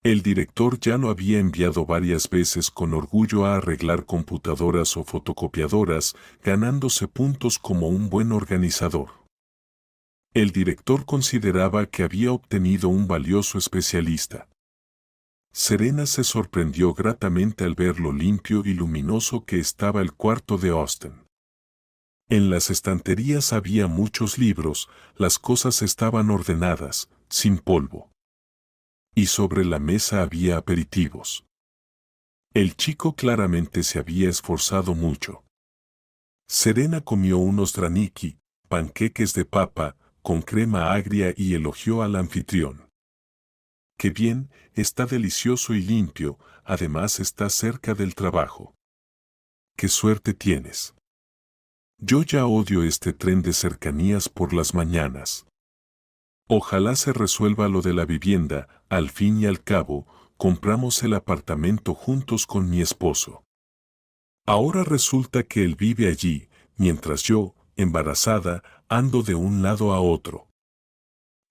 El director ya lo había enviado varias veces con orgullo a arreglar computadoras o fotocopiadoras, ganándose puntos como un buen organizador. El director consideraba que había obtenido un valioso especialista. Serena se sorprendió gratamente al ver lo limpio y luminoso que estaba el cuarto de Austin. En las estanterías había muchos libros, las cosas estaban ordenadas, sin polvo. Y sobre la mesa había aperitivos. El chico claramente se había esforzado mucho. Serena comió unos draniki, panqueques de papa, con crema agria y elogió al anfitrión. ¡Qué bien, está delicioso y limpio, además está cerca del trabajo! ¡Qué suerte tienes! Yo ya odio este tren de cercanías por las mañanas. Ojalá se resuelva lo de la vivienda, al fin y al cabo, compramos el apartamento juntos con mi esposo. Ahora resulta que él vive allí, mientras yo, embarazada, ando de un lado a otro.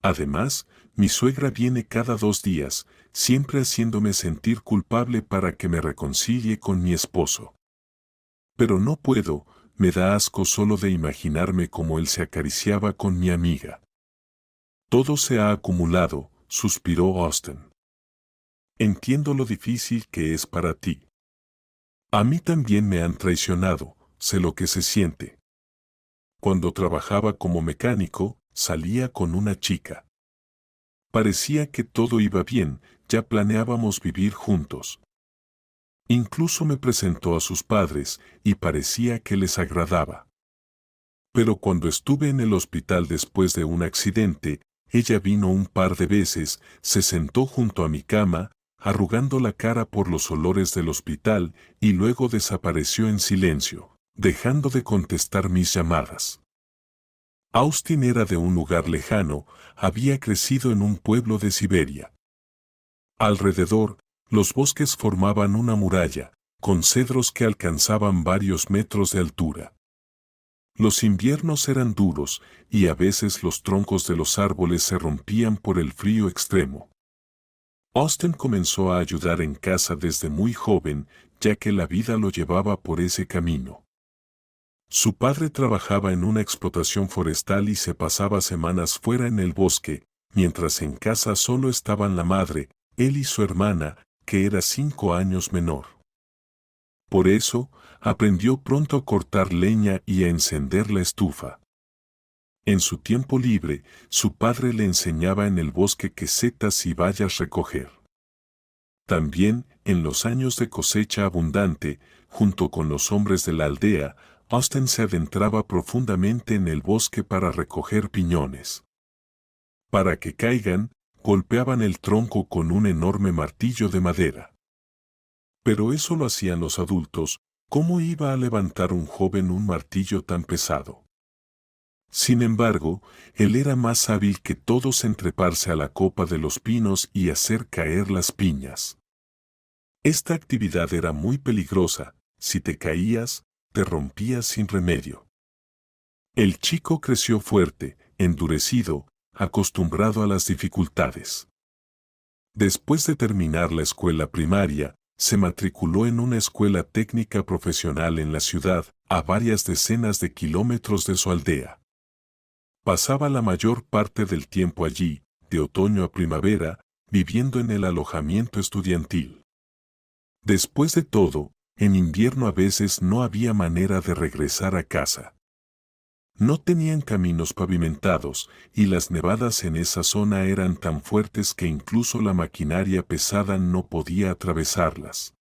Además, mi suegra viene cada 2 días, siempre haciéndome sentir culpable para que me reconcilie con mi esposo. Pero no puedo, me da asco solo de imaginarme cómo él se acariciaba con mi amiga. Todo se ha acumulado, suspiró Austin. Entiendo lo difícil que es para ti. A mí también me han traicionado, sé lo que se siente. Cuando trabajaba como mecánico, salía con una chica. Parecía que todo iba bien, ya planeábamos vivir juntos. Incluso me presentó a sus padres, y parecía que les agradaba. Pero cuando estuve en el hospital después de un accidente, ella vino un par de veces, se sentó junto a mi cama, arrugando la cara por los olores del hospital, y luego desapareció en silencio, dejando de contestar mis llamadas. Austin era de un lugar lejano, había crecido en un pueblo de Siberia. Alrededor, los bosques formaban una muralla, con cedros que alcanzaban varios metros de altura. Los inviernos eran duros, y a veces los troncos de los árboles se rompían por el frío extremo. Austin comenzó a ayudar en casa desde muy joven, ya que la vida lo llevaba por ese camino. Su padre trabajaba en una explotación forestal y se pasaba semanas fuera en el bosque, mientras en casa solo estaban la madre, él y su hermana, que era 5 años menor. Por eso, aprendió pronto a cortar leña y a encender la estufa. En su tiempo libre, su padre le enseñaba en el bosque qué setas y bayas recoger. También, en los años de cosecha abundante, junto con los hombres de la aldea, Austin se adentraba profundamente en el bosque para recoger piñones. Para que caigan, golpeaban el tronco con un enorme martillo de madera. Pero eso lo hacían los adultos, ¿cómo iba a levantar un joven un martillo tan pesado? Sin embargo, él era más hábil que todos en treparse a la copa de los pinos y hacer caer las piñas. Esta actividad era muy peligrosa, si te caías, te rompías sin remedio. El chico creció fuerte, endurecido, acostumbrado a las dificultades. Después de terminar la escuela primaria, se matriculó en una escuela técnica profesional en la ciudad, a varias decenas de kilómetros de su aldea. Pasaba la mayor parte del tiempo allí, de otoño a primavera, viviendo en el alojamiento estudiantil. Después de todo, en invierno a veces no había manera de regresar a casa. No tenían caminos pavimentados, y las nevadas en esa zona eran tan fuertes que incluso la maquinaria pesada no podía atravesarlas.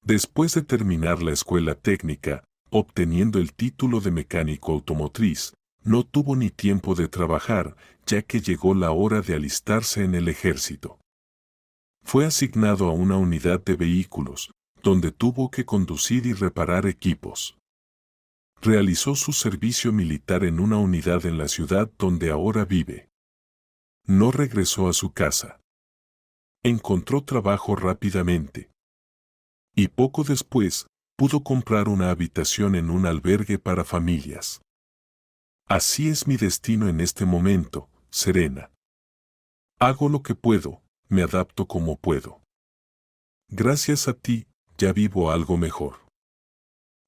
Después de terminar la escuela técnica, obteniendo el título de mecánico automotriz. No tuvo ni tiempo de trabajar, ya que llegó la hora de alistarse en el ejército. Fue asignado a una unidad de vehículos, donde tuvo que conducir y reparar equipos. Realizó su servicio militar en una unidad en la ciudad donde ahora vive. No regresó a su casa. Encontró trabajo rápidamente. Y poco después, pudo comprar una habitación en un albergue para familias. Así es mi destino en este momento, Serena. Hago lo que puedo, me adapto como puedo. Gracias a ti, ya vivo algo mejor.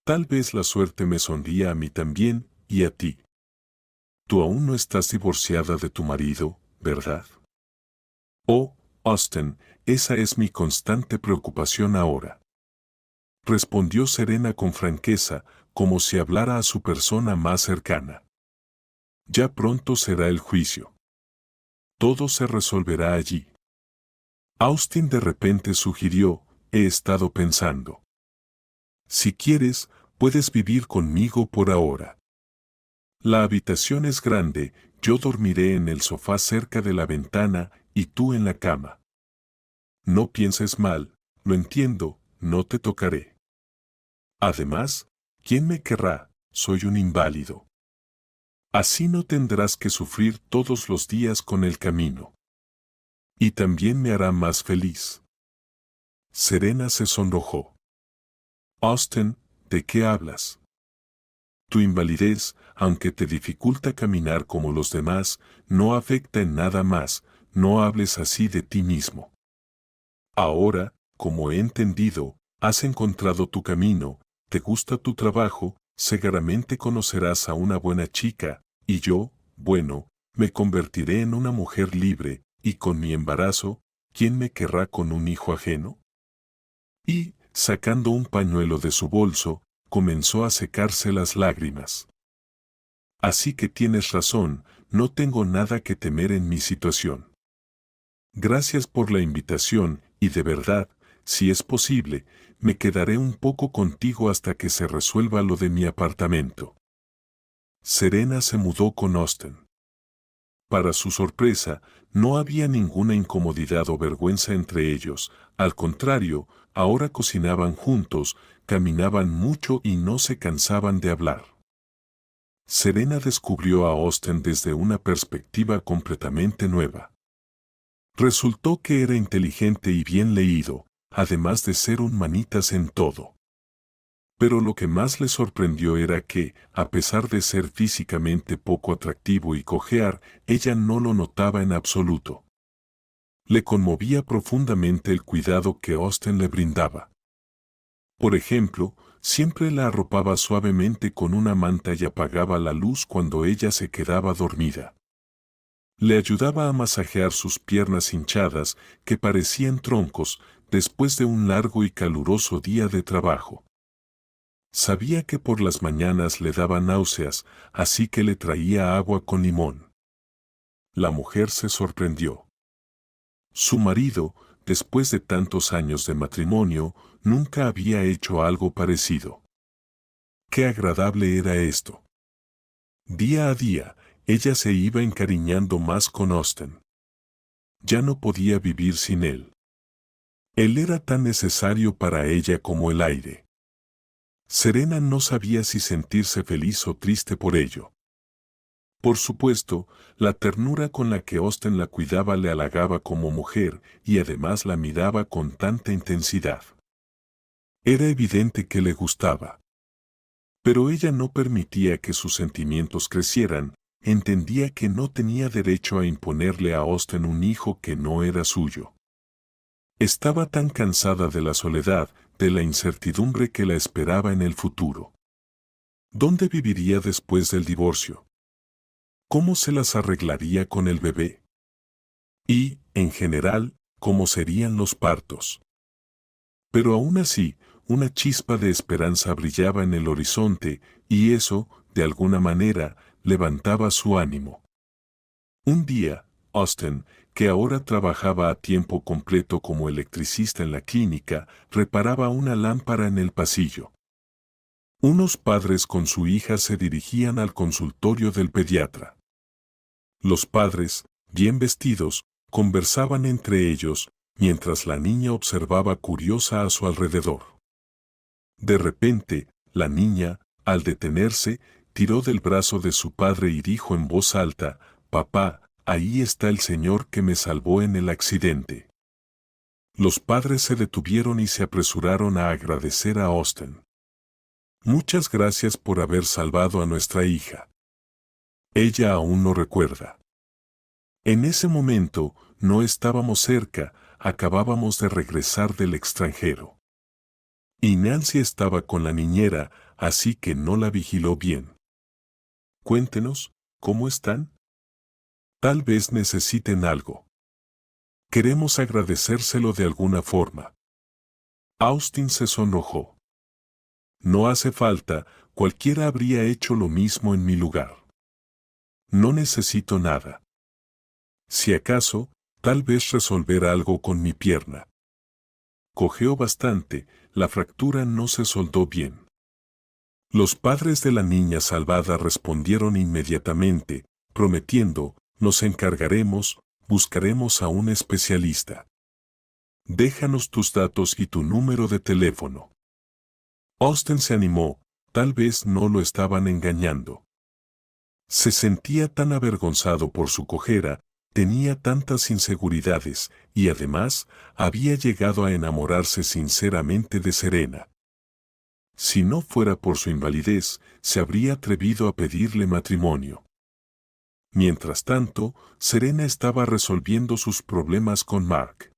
Tal vez la suerte me sonría a mí también, y a ti. Tú aún no estás divorciada de tu marido, ¿verdad? Oh, Austin, esa es mi constante preocupación ahora. Respondió Serena con franqueza, como si hablara a su persona más cercana. Ya pronto será el juicio. Todo se resolverá allí. Austin de repente sugirió, he estado pensando. Si quieres, puedes vivir conmigo por ahora. La habitación es grande, yo dormiré en el sofá cerca de la ventana y tú en la cama. No pienses mal, lo entiendo, no te tocaré. Además, ¿quién me querrá? Soy un inválido. Así no tendrás que sufrir todos los días con el camino. Y también me hará más feliz. Serena se sonrojó. Austin, ¿de qué hablas? Tu invalidez, aunque te dificulta caminar como los demás, no afecta en nada más, no hables así de ti mismo. Ahora, como he entendido, has encontrado tu camino, te gusta tu trabajo, seguramente conocerás a una buena chica, y yo, bueno, me convertiré en una mujer libre, y con mi embarazo, ¿quién me querrá con un hijo ajeno? Y, sacando un pañuelo de su bolso, comenzó a secarse las lágrimas. Así que tienes razón, no tengo nada que temer en mi situación. Gracias por la invitación, y de verdad, si es posible, me quedaré un poco contigo hasta que se resuelva lo de mi apartamento. Serena se mudó con Austin. Para su sorpresa, no había ninguna incomodidad o vergüenza entre ellos, al contrario, ahora cocinaban juntos, caminaban mucho y no se cansaban de hablar. Serena descubrió a Austin desde una perspectiva completamente nueva. Resultó que era inteligente y bien leído, además de ser un manitas en todo. Pero lo que más le sorprendió era que, a pesar de ser físicamente poco atractivo y cojear, ella no lo notaba en absoluto. Le conmovía profundamente el cuidado que Austin le brindaba. Por ejemplo, siempre la arropaba suavemente con una manta y apagaba la luz cuando ella se quedaba dormida. Le ayudaba a masajear sus piernas hinchadas, que parecían troncos, después de un largo y caluroso día de trabajo. Sabía que por las mañanas le daba náuseas, así que le traía agua con limón. La mujer se sorprendió. Su marido, después de tantos años de matrimonio, nunca había hecho algo parecido. Qué agradable era esto. Día a día, ella se iba encariñando más con Austin. Ya no podía vivir sin él. Él era tan necesario para ella como el aire. Serena no sabía si sentirse feliz o triste por ello. Por supuesto, la ternura con la que Austin la cuidaba le halagaba como mujer y además la miraba con tanta intensidad. Era evidente que le gustaba. Pero ella no permitía que sus sentimientos crecieran, entendía que no tenía derecho a imponerle a Austin un hijo que no era suyo. Estaba tan cansada de la soledad, de la incertidumbre que la esperaba en el futuro. ¿Dónde viviría después del divorcio? ¿Cómo se las arreglaría con el bebé? Y, en general, ¿cómo serían los partos? Pero aún así, una chispa de esperanza brillaba en el horizonte, y eso, de alguna manera, levantaba su ánimo. Un día, Austin, que ahora trabajaba a tiempo completo como electricista en la clínica, reparaba una lámpara en el pasillo. Unos padres con su hija se dirigían al consultorio del pediatra. Los padres, bien vestidos, conversaban entre ellos, mientras la niña observaba curiosa a su alrededor. De repente, la niña, al detenerse, tiró del brazo de su padre y dijo en voz alta: «Papá, ahí está el señor que me salvó en el accidente». Los padres se detuvieron y se apresuraron a agradecer a Austen. «Muchas gracias por haber salvado a nuestra hija». Ella aún no recuerda. En ese momento, no estábamos cerca, acabábamos de regresar del extranjero. Y Nancy estaba con la niñera, así que no la vigiló bien. Cuéntenos, ¿cómo están? Tal vez necesiten algo. Queremos agradecérselo de alguna forma. Austen se sonrojó. No hace falta, cualquiera habría hecho lo mismo en mi lugar. No necesito nada. Si acaso, tal vez resolver algo con mi pierna. Cojeó bastante, la fractura no se soldó bien. Los padres de la niña salvada respondieron inmediatamente, prometiendo: «Nos encargaremos, buscaremos a un especialista. Déjanos tus datos y tu número de teléfono». Austen se animó, tal vez no lo estaban engañando. Se sentía tan avergonzado por su cojera, tenía tantas inseguridades, y además, había llegado a enamorarse sinceramente de Serena. Si no fuera por su invalidez, se habría atrevido a pedirle matrimonio. Mientras tanto, Serena estaba resolviendo sus problemas con Mark.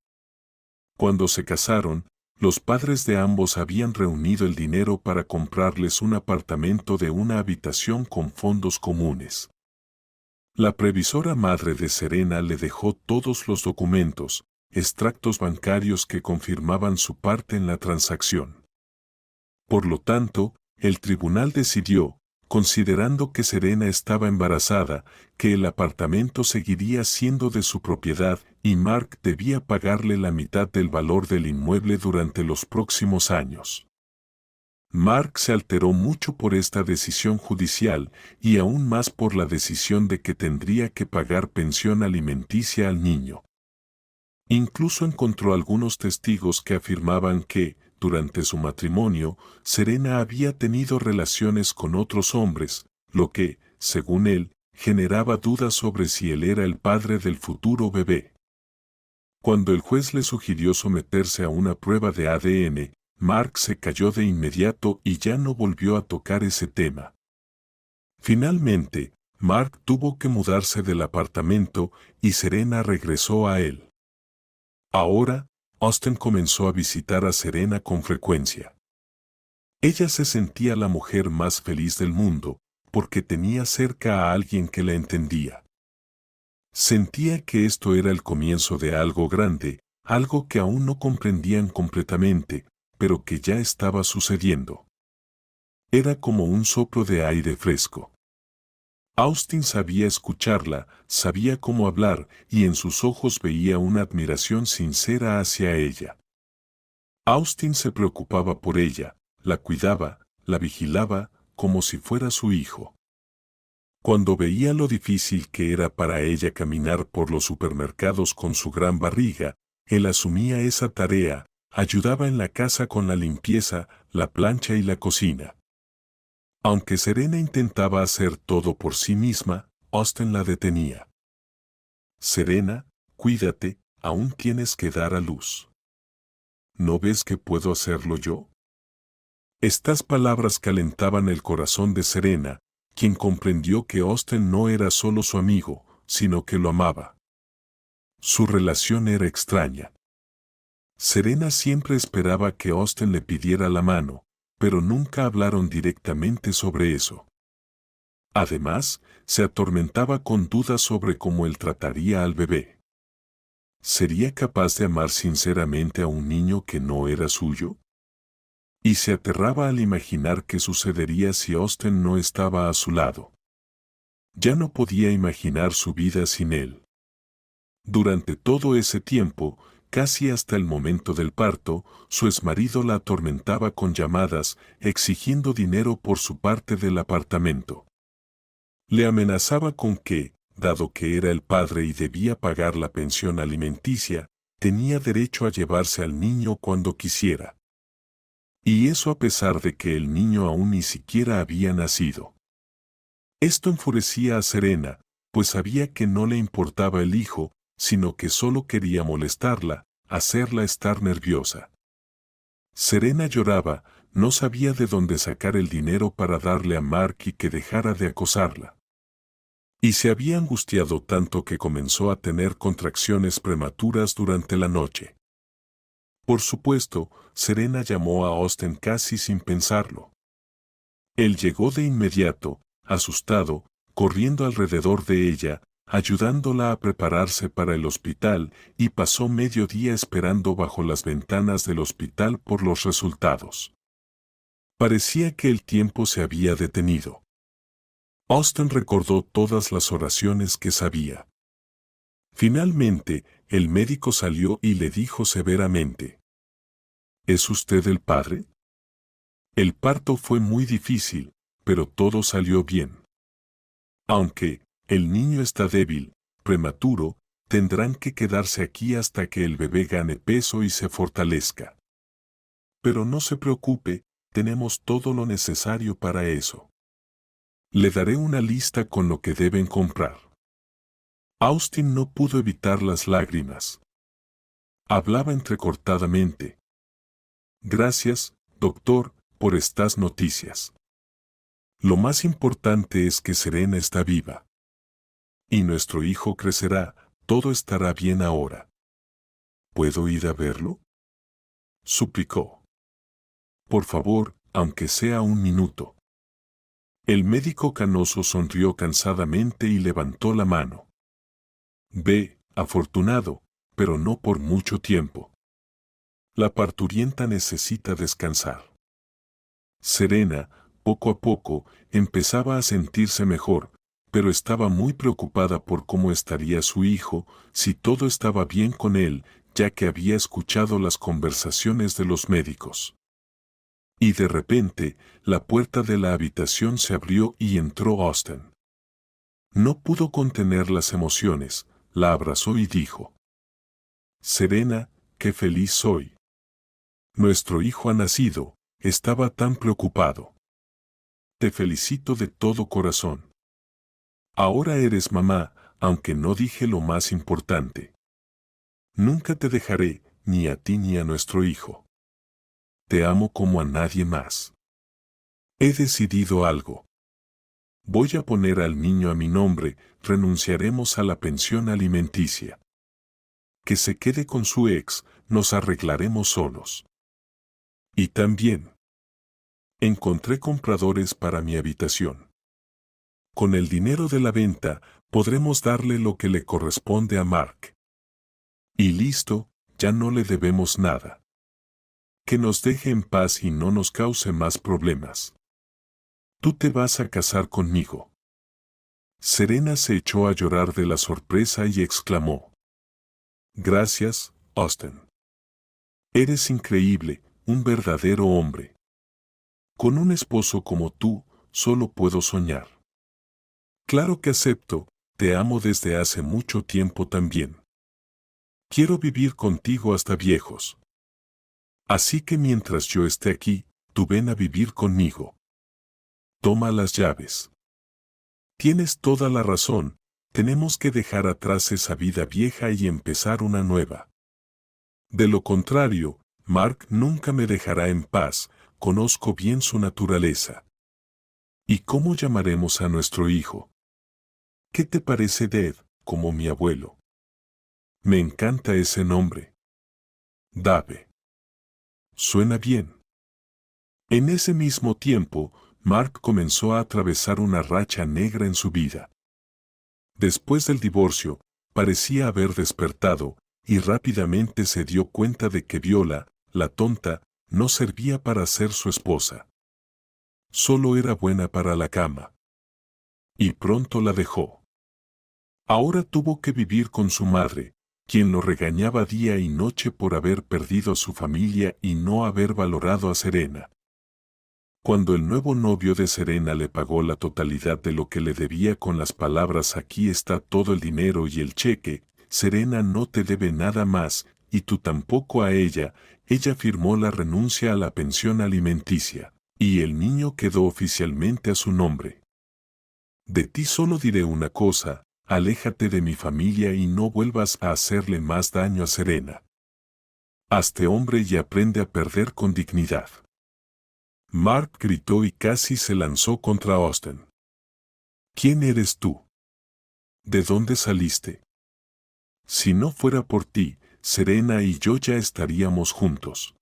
Cuando se casaron, los padres de ambos habían reunido el dinero para comprarles un apartamento de una habitación con fondos comunes. La previsora madre de Serena le dejó todos los documentos, extractos bancarios que confirmaban su parte en la transacción. Por lo tanto, el tribunal decidió, considerando que Serena estaba embarazada, que el apartamento seguiría siendo de su propiedad y Mark debía pagarle la mitad del valor del inmueble durante los próximos años. Mark se alteró mucho por esta decisión judicial y aún más por la decisión de que tendría que pagar pensión alimenticia al niño. Incluso encontró algunos testigos que afirmaban que, durante su matrimonio, Serena había tenido relaciones con otros hombres, lo que, según él, generaba dudas sobre si él era el padre del futuro bebé. Cuando el juez le sugirió someterse a una prueba de ADN, Mark se calló de inmediato y ya no volvió a tocar ese tema. Finalmente, Mark tuvo que mudarse del apartamento y Serena regresó a él. Ahora, Austen comenzó a visitar a Serena con frecuencia. Ella se sentía la mujer más feliz del mundo, porque tenía cerca a alguien que la entendía. Sentía que esto era el comienzo de algo grande, algo que aún no comprendían completamente, pero que ya estaba sucediendo. Era como un soplo de aire fresco. Austen sabía escucharla, sabía cómo hablar, y en sus ojos veía una admiración sincera hacia ella. Austen se preocupaba por ella, la cuidaba, la vigilaba, como si fuera su hijo. Cuando veía lo difícil que era para ella caminar por los supermercados con su gran barriga, él asumía esa tarea, ayudaba en la casa con la limpieza, la plancha y la cocina. Aunque Serena intentaba hacer todo por sí misma, Austen la detenía. «Serena, cuídate, aún tienes que dar a luz. ¿No ves que puedo hacerlo yo?». Estas palabras calentaban el corazón de Serena, quien comprendió que Austen no era solo su amigo, sino que lo amaba. Su relación era extraña. Serena siempre esperaba que Austen le pidiera la mano, pero nunca hablaron directamente sobre eso. Además, se atormentaba con dudas sobre cómo él trataría al bebé. ¿Sería capaz de amar sinceramente a un niño que no era suyo? Y se aterraba al imaginar qué sucedería si Austen no estaba a su lado. Ya no podía imaginar su vida sin él. Durante todo ese tiempo, Casi hasta el momento del parto, su exmarido la atormentaba con llamadas, exigiendo dinero por su parte del apartamento. Le amenazaba con que, dado que era el padre y debía pagar la pensión alimenticia, tenía derecho a llevarse al niño cuando quisiera. Y eso a pesar de que el niño aún ni siquiera había nacido. Esto enfurecía a Serena, pues sabía que no le importaba el hijo, sino que solo quería molestarla, hacerla estar nerviosa. Serena lloraba, no sabía de dónde sacar el dinero para darle a Mark y que dejara de acosarla. Y se había angustiado tanto que comenzó a tener contracciones prematuras durante la noche. Por supuesto, Serena llamó a Austin casi sin pensarlo. Él llegó de inmediato, asustado, corriendo alrededor de ella, ayudándola a prepararse para el hospital, y pasó medio día esperando bajo las ventanas del hospital por los resultados. Parecía que el tiempo se había detenido. Austin recordó todas las oraciones que sabía. Finalmente, el médico salió y le dijo severamente: ¿Es usted el padre? El parto fue muy difícil, pero todo salió bien. Aunque el niño está débil, prematuro, tendrán que quedarse aquí hasta que el bebé gane peso y se fortalezca. Pero no se preocupe, tenemos todo lo necesario para eso. Le daré una lista con lo que deben comprar. Austin no pudo evitar las lágrimas. Hablaba entrecortadamente. Gracias, doctor, por estas noticias. Lo más importante es que Serena está viva. Y nuestro hijo crecerá, todo estará bien ahora. ¿Puedo ir a verlo?, suplicó. Por favor, aunque sea un minuto. El médico canoso sonrió cansadamente y levantó la mano. Ve, afortunado, pero no por mucho tiempo. La parturienta necesita descansar. Serena, poco a poco, empezaba a sentirse mejor, pero estaba muy preocupada por cómo estaría su hijo, si todo estaba bien con él, ya que había escuchado las conversaciones de los médicos. Y de repente, la puerta de la habitación se abrió y entró Austin. No pudo contener las emociones, la abrazó y dijo: Serena, qué feliz soy. Nuestro hijo ha nacido, estaba tan preocupado. Te felicito de todo corazón. Ahora eres mamá, aunque no dije lo más importante. Nunca te dejaré, ni a ti ni a nuestro hijo. Te amo como a nadie más. He decidido algo. Voy a poner al niño a mi nombre, renunciaremos a la pensión alimenticia. Que se quede con su ex, nos arreglaremos solos. Y también encontré compradores para mi habitación. Con el dinero de la venta, podremos darle lo que le corresponde a Mark. Y listo, ya no le debemos nada. Que nos deje en paz y no nos cause más problemas. Tú te vas a casar conmigo. Serena se echó a llorar de la sorpresa y exclamó: Gracias, Austin. Eres increíble, un verdadero hombre. Con un esposo como tú, solo puedo soñar. Claro que acepto, te amo desde hace mucho tiempo también. Quiero vivir contigo hasta viejos. Así que mientras yo esté aquí, tú ven a vivir conmigo. Toma las llaves. Tienes toda la razón, tenemos que dejar atrás esa vida vieja y empezar una nueva. De lo contrario, Mark nunca me dejará en paz, conozco bien su naturaleza. ¿Y cómo llamaremos a nuestro hijo? ¿Qué te parece Dave, como mi abuelo? Me encanta ese nombre. Dave. Suena bien. En ese mismo tiempo, Mark comenzó a atravesar una racha negra en su vida. Después del divorcio, parecía haber despertado, y rápidamente se dio cuenta de que Viola, la tonta, no servía para ser su esposa. Solo era buena para la cama. Y pronto la dejó. Ahora tuvo que vivir con su madre, quien lo regañaba día y noche por haber perdido a su familia y no haber valorado a Serena. Cuando el nuevo novio de Serena le pagó la totalidad de lo que le debía con las palabras "aquí está todo el dinero y el cheque, Serena no te debe nada más, y tú tampoco a ella", ella firmó la renuncia a la pensión alimenticia, y el niño quedó oficialmente a su nombre. De ti solo diré una cosa: aléjate de mi familia y no vuelvas a hacerle más daño a Serena. Hazte hombre y aprende a perder con dignidad. Mark gritó y casi se lanzó contra Austin. ¿Quién eres tú? ¿De dónde saliste? Si no fuera por ti, Serena y yo ya estaríamos juntos.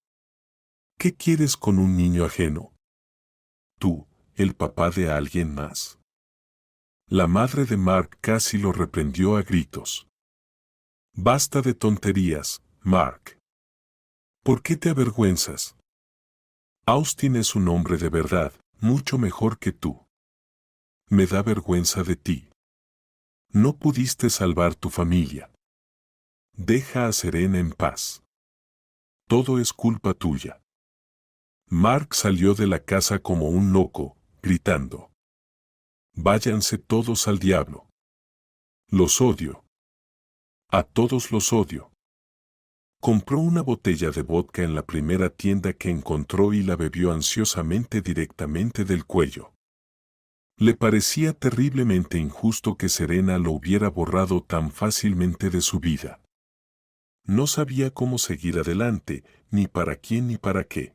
¿Qué quieres con un niño ajeno? Tú, el papá de alguien más. La madre de Mark casi lo reprendió a gritos. Basta de tonterías, Mark. ¿Por qué te avergüenzas? Austin es un hombre de verdad, mucho mejor que tú. Me da vergüenza de ti. No pudiste salvar tu familia. Deja a Serena en paz. Todo es culpa tuya. Mark salió de la casa como un loco, gritando. Váyanse todos al diablo. Los odio. A todos los odio. Compró una botella de vodka en la primera tienda que encontró y la bebió ansiosamente directamente del cuello. Le parecía terriblemente injusto que Serena lo hubiera borrado tan fácilmente de su vida. No sabía cómo seguir adelante, ni para quién ni para qué.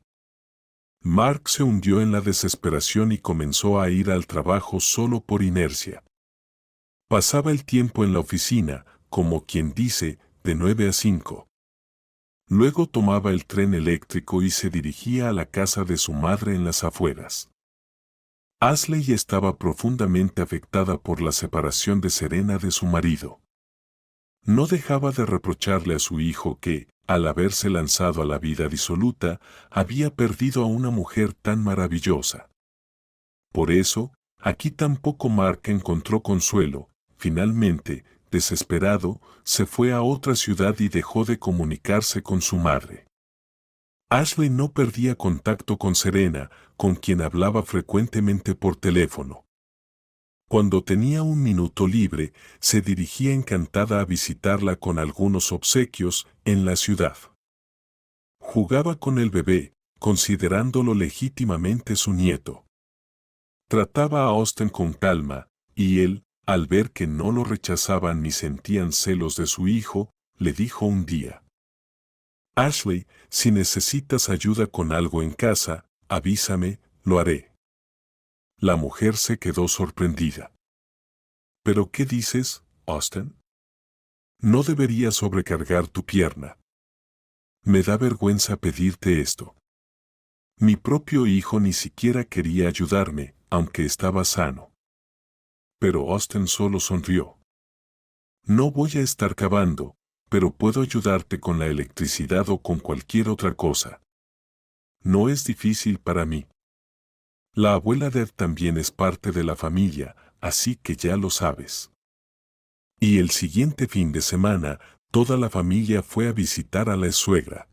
Mark se hundió en la desesperación y comenzó a ir al trabajo solo por inercia. Pasaba el tiempo en la oficina, como quien dice, de 9 a 5. Luego tomaba el tren eléctrico y se dirigía a la casa de su madre en las afueras. Ashley estaba profundamente afectada por la separación de Serena de su marido. No dejaba de reprocharle a su hijo que, al haberse lanzado a la vida disoluta, había perdido a una mujer tan maravillosa. Por eso, aquí tampoco Mark encontró consuelo. Finalmente, desesperado, se fue a otra ciudad y dejó de comunicarse con su madre. Ashley no perdía contacto con Serena, con quien hablaba frecuentemente por teléfono. Cuando tenía un minuto libre, se dirigía encantada a visitarla con algunos obsequios en la ciudad. Jugaba con el bebé, considerándolo legítimamente su nieto. Trataba a Austin con calma, y él, al ver que no lo rechazaban ni sentían celos de su hijo, le dijo un día: Ashley, si necesitas ayuda con algo en casa, avísame, lo haré. La mujer se quedó sorprendida. ¿Pero qué dices, Austin? No deberías sobrecargar tu pierna. Me da vergüenza pedirte esto. Mi propio hijo ni siquiera quería ayudarme, aunque estaba sano. Pero Austin solo sonrió. No voy a estar cavando, pero puedo ayudarte con la electricidad o con cualquier otra cosa. No es difícil para mí. La abuela de Ed también es parte de la familia, así que ya lo sabes. Y el siguiente fin de semana, toda la familia fue a visitar a la suegra.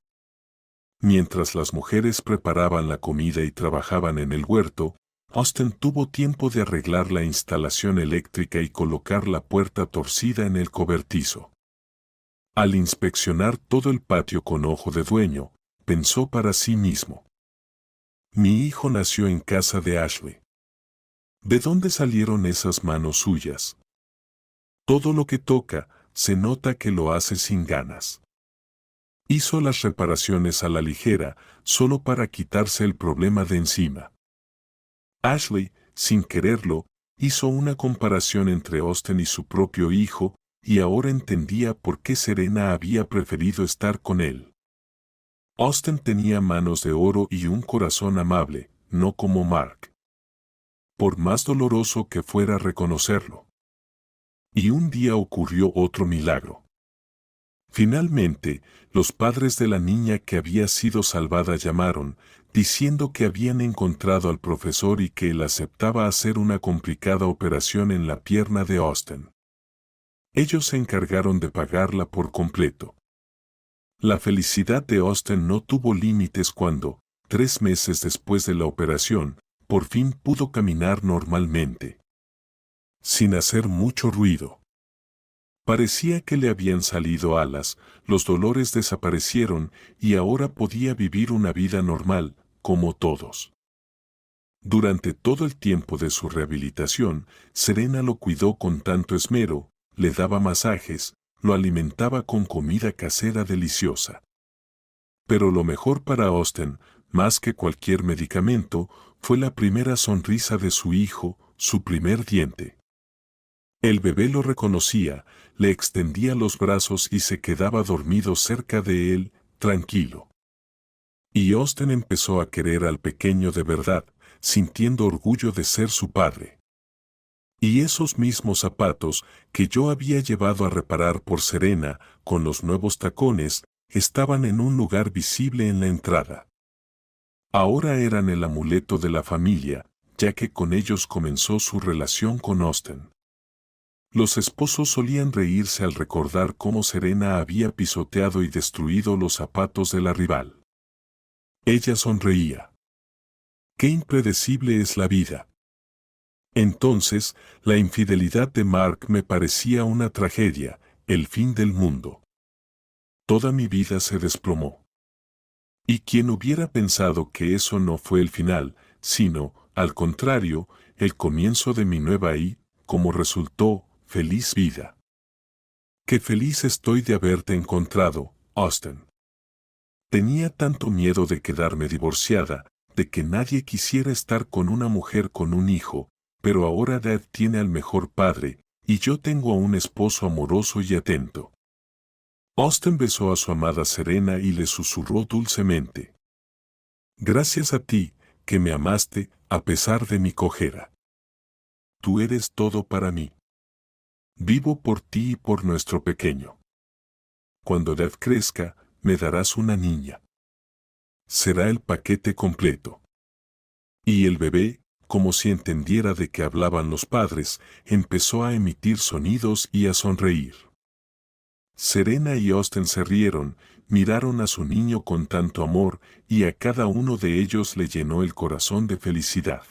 Mientras las mujeres preparaban la comida y trabajaban en el huerto, Austin tuvo tiempo de arreglar la instalación eléctrica y colocar la puerta torcida en el cobertizo. Al inspeccionar todo el patio con ojo de dueño, pensó para sí mismo: mi hijo nació en casa de Ashley. ¿De dónde salieron esas manos suyas? Todo lo que toca, se nota que lo hace sin ganas. Hizo las reparaciones a la ligera, solo para quitarse el problema de encima. Ashley, sin quererlo, hizo una comparación entre Austin y su propio hijo, y ahora entendía por qué Serena había preferido estar con él. Austin tenía manos de oro y un corazón amable, no como Mark. Por más doloroso que fuera reconocerlo. Y un día ocurrió otro milagro. Finalmente, los padres de la niña que había sido salvada llamaron, diciendo que habían encontrado al profesor y que él aceptaba hacer una complicada operación en la pierna de Austin. Ellos se encargaron de pagarla por completo. La felicidad de Austin no tuvo límites cuando, 3 meses después de la operación, por fin pudo caminar normalmente, sin hacer mucho ruido. Parecía que le habían salido alas, los dolores desaparecieron y ahora podía vivir una vida normal, como todos. Durante todo el tiempo de su rehabilitación, Serena lo cuidó con tanto esmero, le daba masajes, lo alimentaba con comida casera deliciosa. Pero lo mejor para Austin, más que cualquier medicamento, fue la primera sonrisa de su hijo, su primer diente. El bebé lo reconocía, le extendía los brazos y se quedaba dormido cerca de él, tranquilo. Y Austin empezó a querer al pequeño de verdad, sintiendo orgullo de ser su padre. Y esos mismos zapatos que yo había llevado a reparar por Serena, con los nuevos tacones, estaban en un lugar visible en la entrada. Ahora eran el amuleto de la familia, ya que con ellos comenzó su relación con Austin. Los esposos solían reírse al recordar cómo Serena había pisoteado y destruido los zapatos de la rival. Ella sonreía. ¡Qué impredecible es la vida! Entonces, la infidelidad de Mark me parecía una tragedia, el fin del mundo. Toda mi vida se desplomó. Y quien hubiera pensado que eso no fue el final, sino, al contrario, el comienzo de mi nueva y, como resultó, feliz vida. Qué feliz estoy de haberte encontrado, Austin. Tenía tanto miedo de quedarme divorciada, de que nadie quisiera estar con una mujer con un hijo, pero ahora Dad tiene al mejor padre, y yo tengo a un esposo amoroso y atento. Austin besó a su amada Serena y le susurró dulcemente. Gracias a ti, que me amaste, a pesar de mi cojera. Tú eres todo para mí. Vivo por ti y por nuestro pequeño. Cuando Dad crezca, me darás una niña. Será el paquete completo. Y el bebé, como si entendiera de qué hablaban los padres, empezó a emitir sonidos y a sonreír. Serena y Austin se rieron, miraron a su niño con tanto amor, y a cada uno de ellos le llenó el corazón de felicidad.